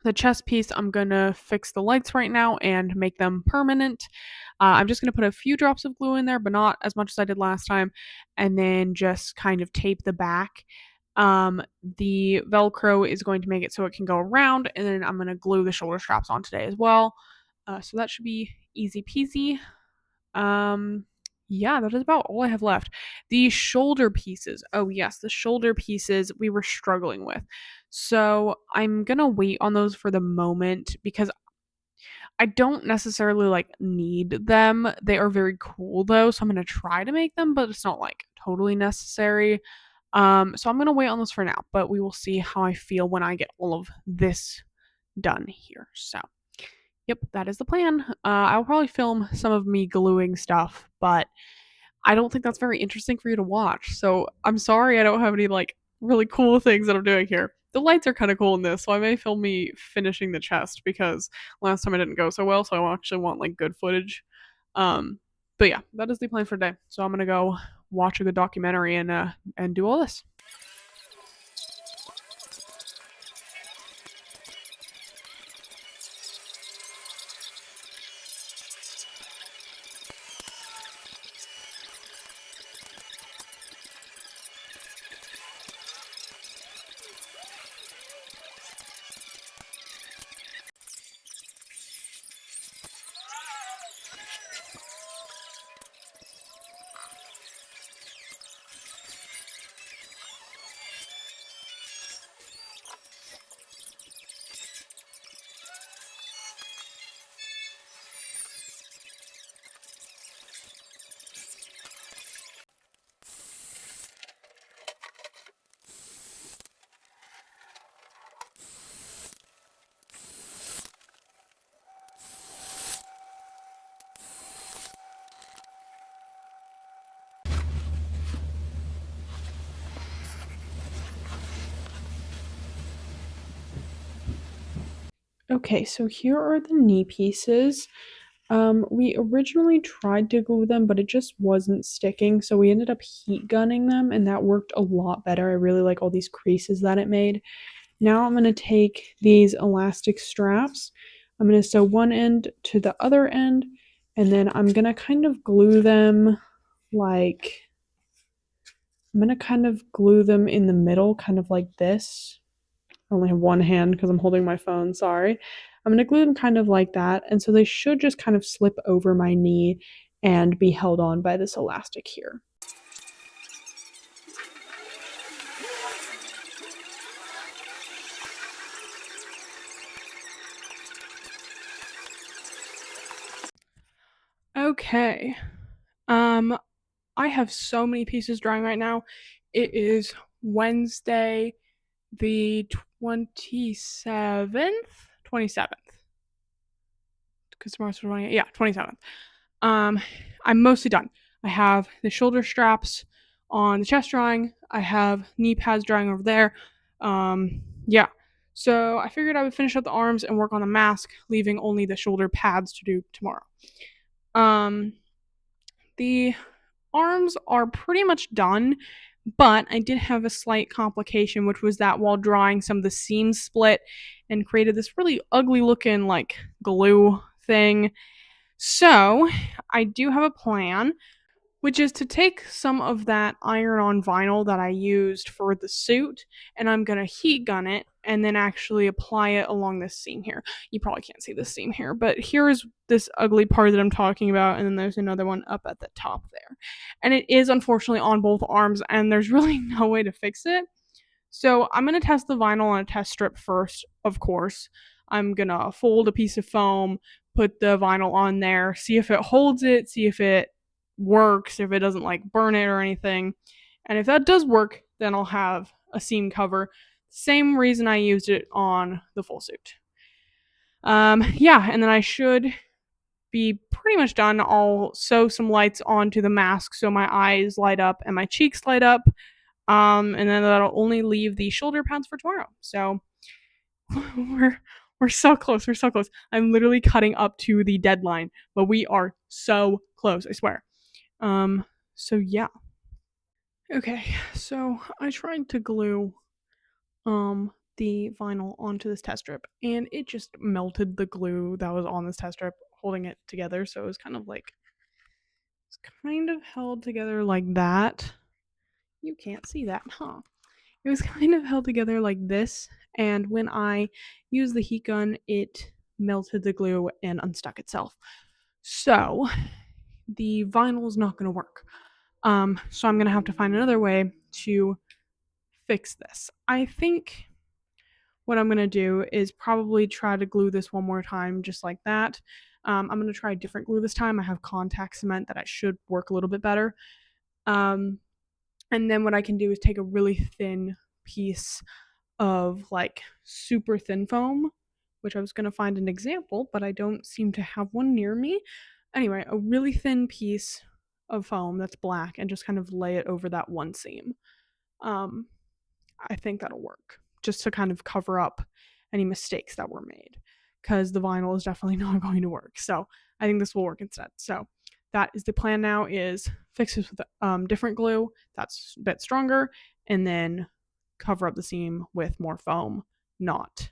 The chest piece, I'm going to fix the lights right now and make them permanent. I'm just going to put a few drops of glue in there, but not as much as I did last time, and then just kind of tape the back. The Velcro is going to make it so it can go around, and then I'm going to glue the shoulder straps on today as well. So that should be easy peasy. Yeah, that is about all I have left. The shoulder pieces. Oh, yes, the shoulder pieces we were struggling with. So I'm going to wait on those for the moment because I don't necessarily like need them. They are very cool though, so I'm going to try to make them, but it's not like totally necessary. So I'm going to wait on those for now, but we will see how I feel when I get all of this done here. So yep, that is the plan. I'll probably film some of me gluing stuff, but I don't think that's very interesting for you to watch. So I'm sorry I don't have any like really cool things that I'm doing here. The lights are kind of cool in this, so I may film me finishing the chest because last time it didn't go so well, so I actually want like good footage. But yeah, that is the plan for today. So I'm gonna go watch a good documentary and do all this. Okay, so here are the knee pieces. We originally tried to glue them, but it just wasn't sticking, so we ended up heat gunning them, and that worked a lot better. I really like all these creases that it made. Now I'm going to take these elastic straps. I'm going to sew one end to the other end, and then I'm going to kind of glue them like... I'm going to kind of glue them in the middle, kind of like this. I only have one hand because I'm holding my phone, sorry. I'm going to glue them kind of like that, and so they should just kind of slip over my knee and be held on by this elastic here. Okay. I have so many pieces drying right now. It is Wednesday the 27th? 27th. Because tomorrow's 28th. Yeah, 27th. I'm mostly done. I have the shoulder straps on the chest drying. I have knee pads drying over there. Yeah. So I figured I would finish up the arms and work on the mask, leaving only the shoulder pads to do tomorrow. The arms are pretty much done, but I did have a slight complication, which was that while drawing, some of the seams split and created this really ugly looking like glue thing. So I do have a plan, which is to take some of that iron-on vinyl that I used for the suit, and I'm going to heat gun it and then actually apply it along this seam here. You probably can't see this seam here, but here's this ugly part that I'm talking about, and then there's another one up at the top there. And it is unfortunately on both arms, and there's really no way to fix it. So I'm going to test the vinyl on a test strip first, of course. I'm going to fold a piece of foam, put the vinyl on there, see if it holds it, see if it works, if it doesn't like burn it or anything. And if that does work, then I'll have a seam cover. Same reason I used it on the full suit. Yeah, and then I should be pretty much done. I'll sew some lights onto the mask so my eyes light up and my cheeks light up. And then that'll only leave the shoulder pads for tomorrow. So we're so close. We're so close. I'm literally cutting up to the deadline, but we are so close, I swear. So yeah. Okay, so I tried to glue the vinyl onto this test strip, and it just melted the glue that was on this test strip, holding it together. So it was kind of like, it's kind of held together like that. You can't see that, huh? It was kind of held together like this, and when I used the heat gun, it melted the glue and unstuck itself. So the vinyl is not going to work. So I'm going to have to find another way to fix this. I think what I'm going to do is probably try to glue this one more time just like that. I'm going to try a different glue this time. I have contact cement that I should work a little bit better. And then what I can do is take a really thin piece of like super thin foam, which I was going to find an example, but I don't seem to have one near me. Anyway, a really thin piece of foam that's black and just kind of lay it over that one seam. I think that'll work just to kind of cover up any mistakes that were made, because the vinyl is definitely not going to work. So I think this will work instead. So that is the plan now, is fix this with different glue that's a bit stronger, and then cover up the seam with more foam. Not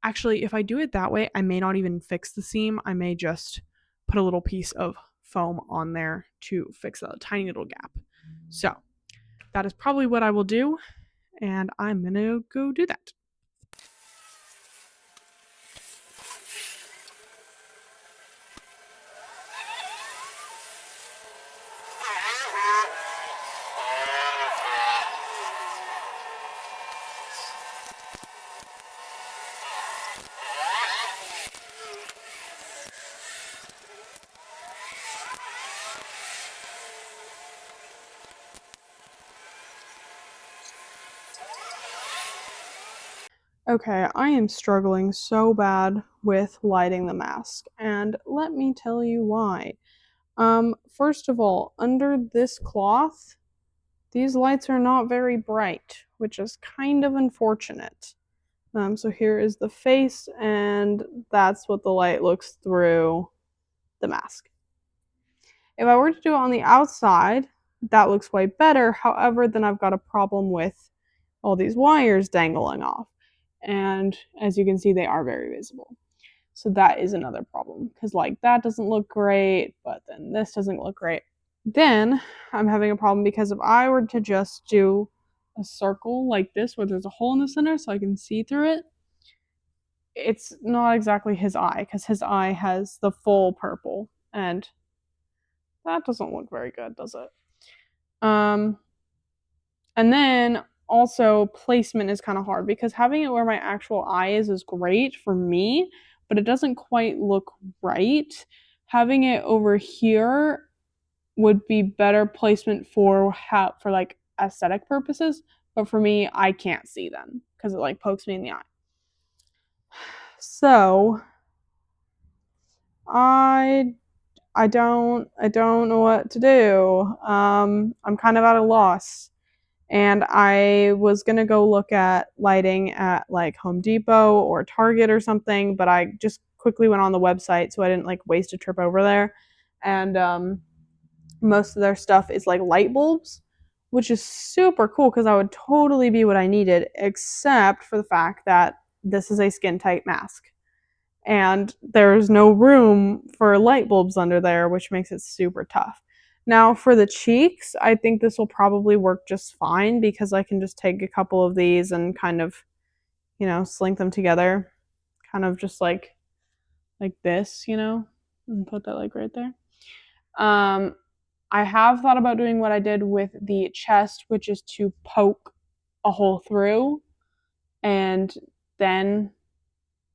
actually, if I do it that way, I may not even fix the seam. I may just put a little piece of foam on there to fix a tiny little gap. So that is probably what I will do, and I'm gonna go do that. Okay, I am struggling so bad with lighting the mask, and let me tell you why. First of all, under this cloth, these lights are not very bright, which is kind of unfortunate. So here is the face, and that's what the light looks through the mask. If I were to do it on the outside, that looks way better. However, then I've got a problem with all these wires dangling off. And as you can see, they are very visible. So that is another problem, because like that doesn't look great, but then this doesn't look great. Then I'm having a problem because if I were to just do a circle like this where there's a hole in the center so I can see through it, it's not exactly his eye, because his eye has the full purple, and that doesn't look very good, does it? Um, and then also placement is kind of hard because having it where my actual eye is great for me, but it doesn't quite look right. Having it over here would be better placement for like aesthetic purposes, but for me, I can't see them because it like pokes me in the eye. So I don't know what to do. I'm kind of at a loss. And I was gonna go look at lighting at like Home Depot or Target or something, but I just quickly went on the website so I didn't like waste a trip over there. And most of their stuff is like light bulbs, which is super cool because that would totally be what I needed, except for the fact that this is a skin tight mask. And there's no room for light bulbs under there, which makes it super tough. Now, for the cheeks, I think this will probably work just fine because I can just take a couple of these and kind of, slink them together, kind of just like this, and put that like right there. I have thought about doing what I did with the chest, which is to poke a hole through and then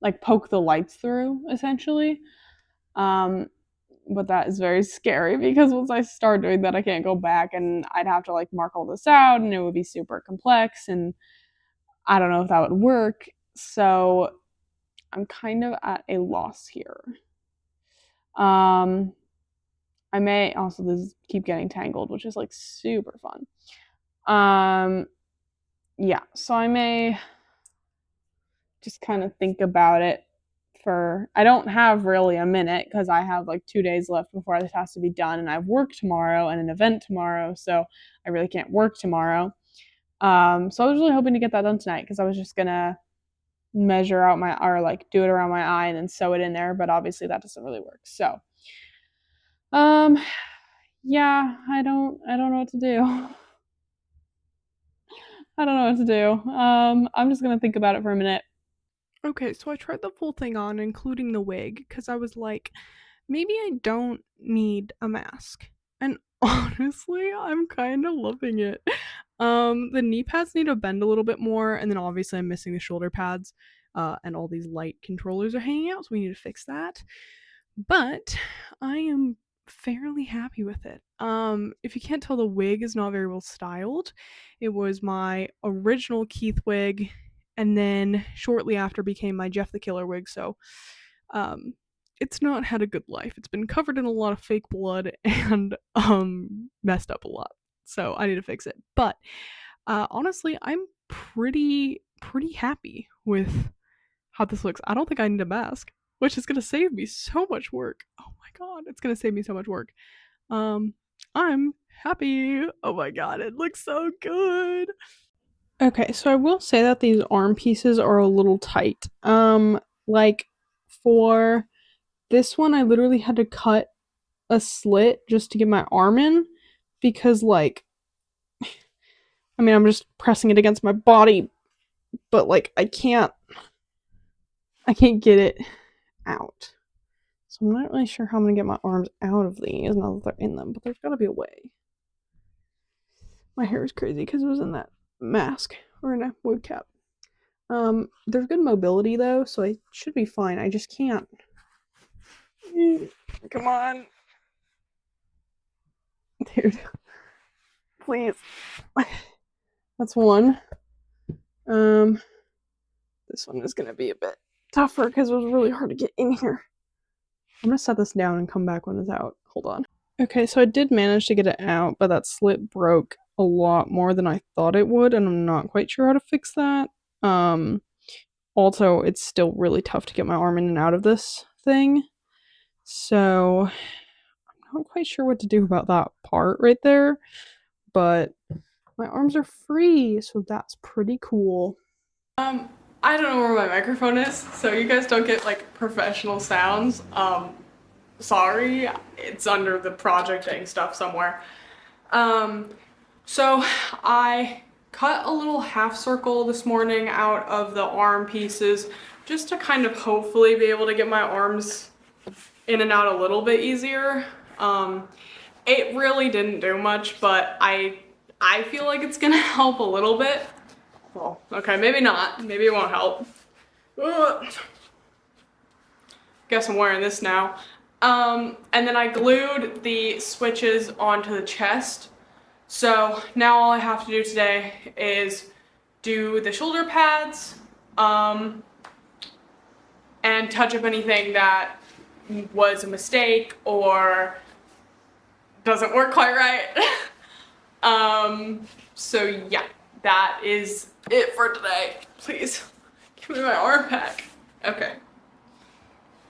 like poke the lights through essentially. But that is very scary because once I start doing that, I can't go back and I'd have to like mark all this out and it would be super complex and I don't know if that would work. So I'm kind of at a loss here. I may also this keep getting tangled, which is like super fun. Yeah, so I may just kind of think about it I don't have really a minute because I have like 2 days left before this has to be done and I have work tomorrow and an event tomorrow, so I really can't work tomorrow. So I was really hoping to get that done tonight because I was just gonna measure out or like do it around my eye and then sew it in there, but obviously that doesn't really work. So yeah, I don't know what to do. I don't know what to do. I'm just gonna think about it for a minute. Okay, so I tried the full thing on, including the wig, because I was like, maybe I don't need a mask. And honestly, I'm kind of loving it. The knee pads need to bend a little bit more, and then obviously I'm missing the shoulder pads, and all these light controllers are hanging out, so we need to fix that. But I am fairly happy with it. If you can't tell, the wig is not very well styled. It was my original Keith wig, and then shortly after became my Jeff the Killer wig, so it's not had a good life. It's been covered in a lot of fake blood and messed up a lot. So I need to fix it. But honestly, I'm pretty happy with how this looks. I don't think I need a mask, which is gonna save me so much work. Oh my god, it's gonna save me so much work. I'm happy. Oh my god, it looks so good. Okay, so I will say that these arm pieces are a little tight. Like for this one, I literally had to cut a slit just to get my arm in because, like, I mean, I'm just pressing it against my body, but like, I can't get it out. So I'm not really sure how I'm gonna get my arms out of these now that they're in them, but there's gotta be a way. My hair is crazy because it was in that mask or in a wig cap. There's good mobility though, so I should be fine. I just can't. Come on. Dude. Please. That's one. This one is gonna be a bit tougher because it was really hard to get in here. I'm gonna set this down and come back when it's out. Hold on. Okay, so I did manage to get it out, but that slit broke a lot more than I thought it would, and I'm not quite sure how to fix that. Also, it's still really tough to get my arm in and out of this thing. So, I'm not quite sure what to do about that part right there, but my arms are free, so that's pretty cool. I don't know where my microphone is, so you guys don't get like professional sounds. Sorry, it's under the projecting stuff somewhere. So I cut a little half circle this morning out of the arm pieces just to kind of hopefully be able to get my arms in and out a little bit easier. It really didn't do much, but I feel like it's gonna help a little bit. Well, okay, maybe not. Maybe it won't help. Ugh. Guess I'm wearing this now. And then I glued the switches onto the chest. So now all I have to do today is do the shoulder pads, and touch up anything that was a mistake or doesn't work quite right. So yeah, that is it for today. Please, give me my arm back. Okay.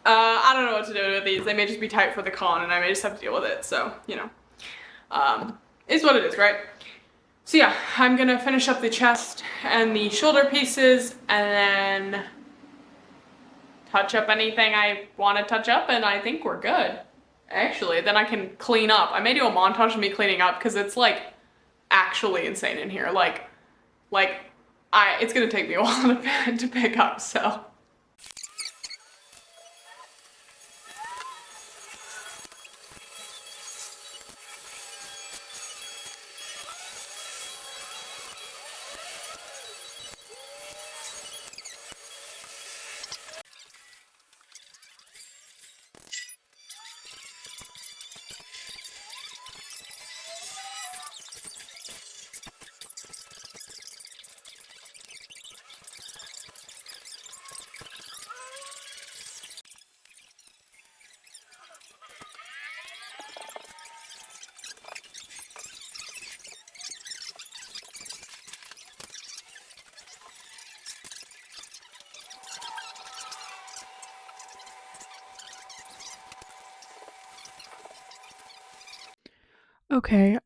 I don't know what to do with these. They may just be tight for the con and I may just have to deal with it. So, you know, it's what it is, right? So yeah, I'm gonna finish up the chest and the shoulder pieces and then touch up anything I want to touch up, and I think we're good. Actually, then I can clean up. I may do a montage of me cleaning up because it's like actually insane in here. It's gonna take me a while to pick up, so. Okay,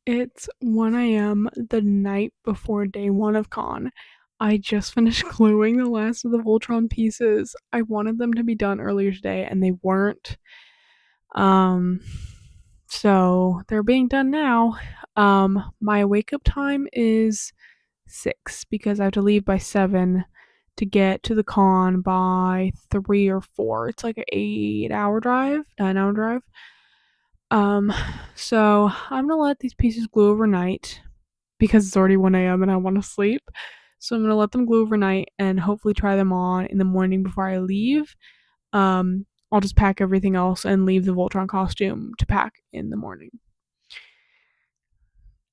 it's 1 a.m. the night before day 1 of con. I just finished gluing the last of the Voltron pieces. I wanted them to be done earlier today and they weren't. So they're being done now. My wake up time is 6 because I have to leave by 7 to get to the con by 3 or 4. It's like an 8-hour drive, 9-hour drive. So I'm gonna let these pieces glue overnight because it's already 1 a.m. and I want to sleep. So I'm gonna let them glue overnight and hopefully try them on in the morning before I leave. I'll just pack everything else and leave the Voltron costume to pack in the morning.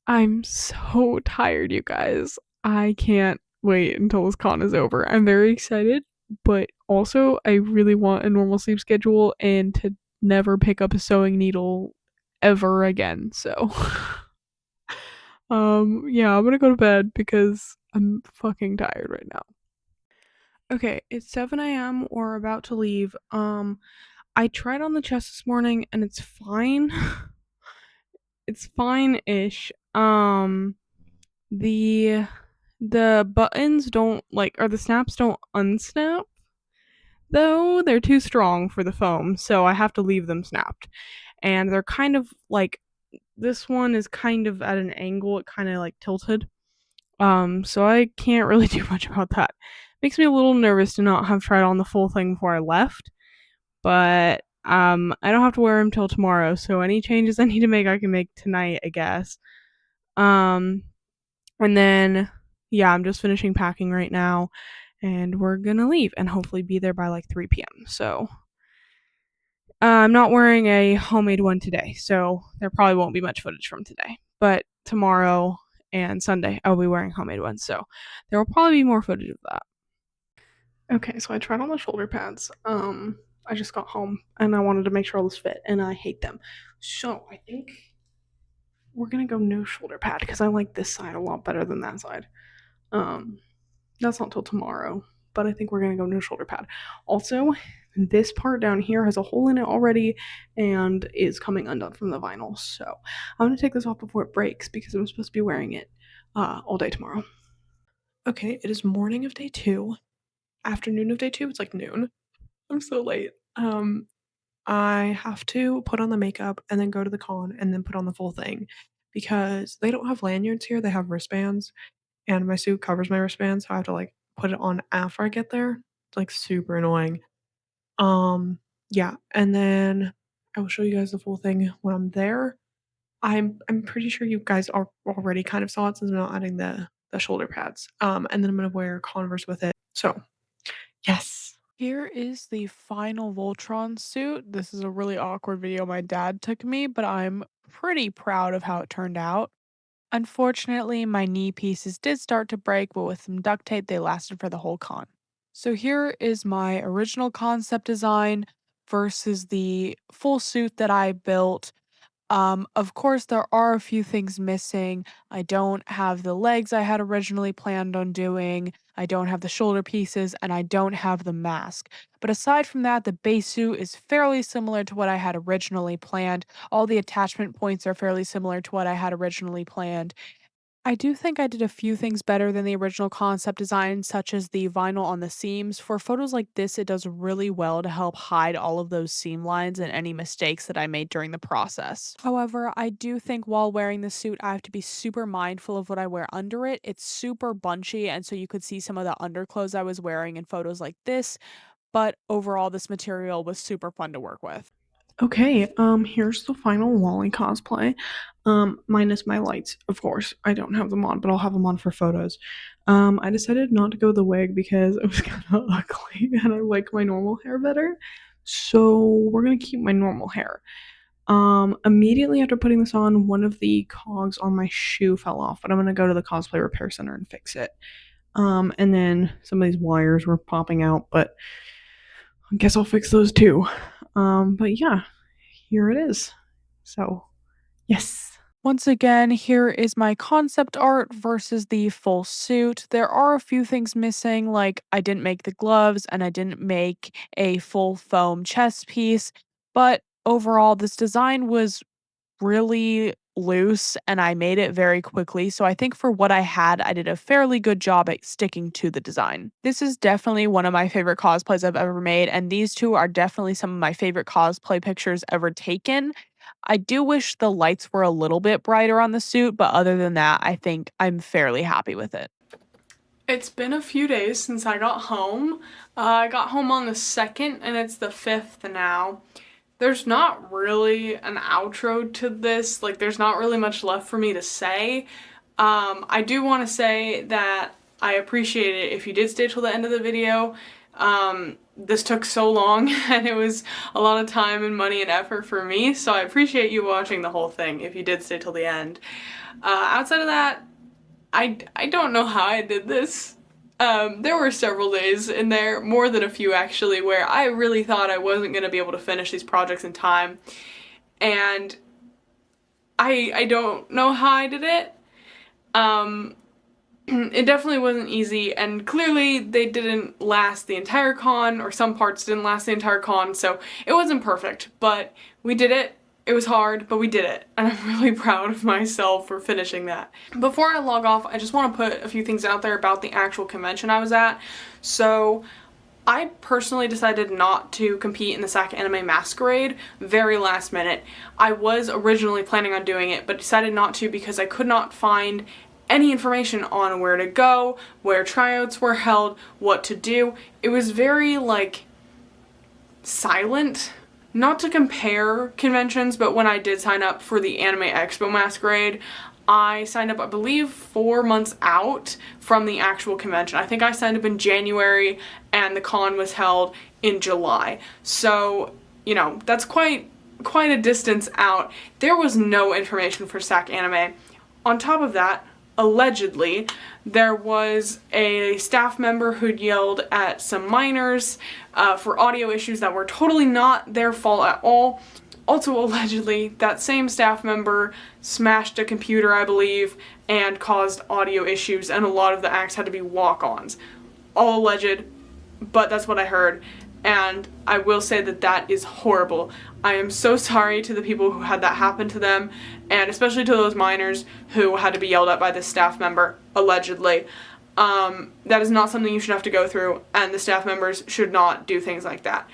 I'm so tired, you guys. I can't wait until this con is over. I'm very excited, but also I really want a normal sleep schedule and to never pick up a sewing needle ever again. So yeah, I'm gonna go to bed because I'm fucking tired right now. Okay, it's 7 a.m. We're about to leave. I tried on the chest this morning and it's fine. It's fine-ish. The buttons don't or the snaps don't unsnap though. They're too strong for the foam, so I have to leave them snapped. And they're kind of like, this one is kind of at an angle, it kind of like tilted. So I can't really do much about that. Makes me a little nervous to not have tried on the full thing before I left. But I don't have to wear them till tomorrow, so any changes I need to make I can make tonight, I guess. And then yeah, I'm just finishing packing right now and we're gonna leave and hopefully be there by like 3 p.m. So I'm not wearing a homemade one today, so there probably won't be much footage from today. But tomorrow and Sunday, I'll be wearing homemade ones, so there will probably be more footage of that. Okay, so I tried on the shoulder pads. I just got home and I wanted to make sure all this fit, and I hate them. So I think we're gonna go no shoulder pad because I like this side a lot better than that side. That's not till tomorrow, but I think we're gonna go no shoulder pad. Also, this part down here has a hole in it already and is coming undone from the vinyl. So I'm gonna take this off before it breaks because I'm supposed to be wearing it all day tomorrow. Okay, it is morning of day 2. Afternoon of day 2, it's like noon. I'm so late. I have to put on the makeup and then go to the con and then put on the full thing because they don't have lanyards here, they have wristbands, and my suit covers my wristbands, so I have to like put it on after I get there like super annoying. Yeah, and then I will show you guys the full thing when I'm there. I'm pretty sure you guys are already kind of saw it since I'm not adding the shoulder pads. And then I'm gonna wear Converse with it. So yes. Here is the final Voltron suit. This is a really awkward video my dad took me, but I'm pretty proud of how it turned out. Unfortunately, my knee pieces did start to break, but with some duct tape, they lasted for the whole con. So here is my original concept design versus the full suit that I built. Of course, there are a few things missing. I don't have the legs I had originally planned on doing. I don't have the shoulder pieces, and I don't have the mask. But aside from that, the base suit is fairly similar to what I had originally planned. All the attachment points are fairly similar to what I had originally planned. I do think I did a few things better than the original concept design, such as the vinyl on the seams. For photos like this, it does really well to help hide all of those seam lines and any mistakes that I made during the process. However, I do think while wearing the suit, I have to be super mindful of what I wear under it. It's super bunchy, and so you could see some of the underclothes I was wearing in photos like this, but overall, this material was super fun to work with. Okay, here's the final Wally cosplay. Minus my lights, of course. I don't have them on, but I'll have them on for photos. I decided not to go with the wig because it was kind of ugly and I like my normal hair better. So we're gonna keep my normal hair. Immediately after putting this on, one of the cogs on my shoe fell off, but I'm gonna go to the cosplay repair center and fix it. And then some of these wires were popping out, but I guess I'll fix those too. But yeah, here it is. So, yes. Once again, here is my concept art versus the full suit. There are a few things missing, like I didn't make the gloves and I didn't make a full foam chest piece, but overall, this design was really loose and I made it very quickly. So I think for what I had, I did a fairly good job at sticking to the design. This is definitely one of my favorite cosplays I've ever made, and these two are definitely some of my favorite cosplay pictures ever taken. I do wish the lights were a little bit brighter on the suit, but other than that, I think I'm fairly happy with it. It's been a few days since I got home. I got home on the 2nd and it's the 5th now. There's not really an outro to this, like there's not really much left for me to say. I do want to say that I appreciate it if you did stay till the end of the video. This took so long and it was a lot of time and money and effort for me, so I appreciate you watching the whole thing if you did stay till the end. Outside of that, I don't know how I did this. There were several days in there, more than a few actually, where I really thought I wasn't going to be able to finish these projects in time. And I don't know how I did it. It definitely wasn't easy, and clearly they didn't last the entire con, or some parts didn't last the entire con, so it wasn't perfect, but we did it. It was hard, but we did it, and I'm really proud of myself for finishing that. Before I log off, I just want to put a few things out there about the actual convention I was at. So, I personally decided not to compete in the SacAnime Masquerade very last minute. I was originally planning on doing it, but decided not to because I could not find any information on where to go, where tryouts were held, what to do. It was very, like, silent. Not to compare conventions, but when I did sign up for the Anime Expo Masquerade, I signed up, I believe, 4 months out from the actual convention. I think I signed up in January and the con was held in July. So, you know, that's quite a distance out. There was no information for SacAnime. On top of that, allegedly, there was a staff member who'd yelled at some minors for audio issues that were totally not their fault at all. Also, allegedly, that same staff member smashed a computer, I believe, and caused audio issues, and a lot of the acts had to be walk-ons. All alleged, but that's what I heard, and I will say that that is horrible. I am so sorry to the people who had that happen to them, and especially to those minors who had to be yelled at by this staff member, allegedly. That is not something you should have to go through, and the staff members should not do things like that.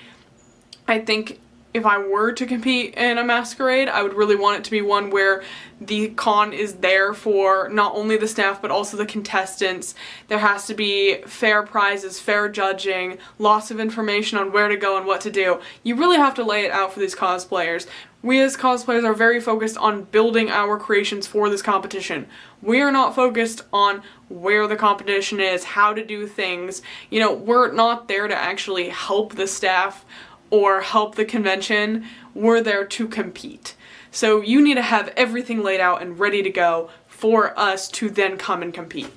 I think if I were to compete in a masquerade, I would really want it to be one where the con is there for not only the staff but also the contestants. There has to be fair prizes, fair judging, lots of information on where to go and what to do. You really have to lay it out for these cosplayers. We as cosplayers are very focused on building our creations for this competition. We are not focused on where the competition is, how to do things. You know, we're not there to actually help the staff or help the convention. We're there to compete. So you need to have everything laid out and ready to go for us to then come and compete.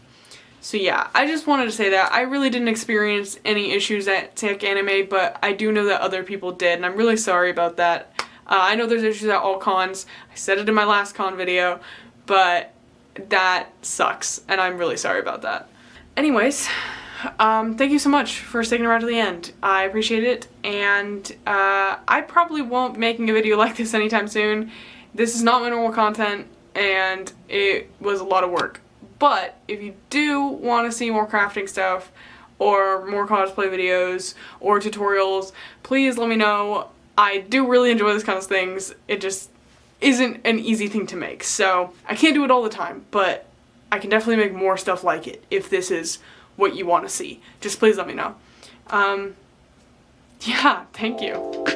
So yeah, I just wanted to say that. I really didn't experience any issues at SacAnime, but I do know that other people did, and I'm really sorry about that. I know there's issues at all cons. I said it in my last con video, but that sucks, and I'm really sorry about that. Anyways, thank you so much for sticking around to the end. I appreciate it, and I probably won't be making a video like this anytime soon. This is not my normal content, and it was a lot of work. But if you do want to see more crafting stuff, or more cosplay videos, or tutorials, please let me know. I do really enjoy this kind of things. It just isn't an easy thing to make, so I can't do it all the time, but I can definitely make more stuff like it if this is what you want to see. Just please let me know. Yeah, thank you.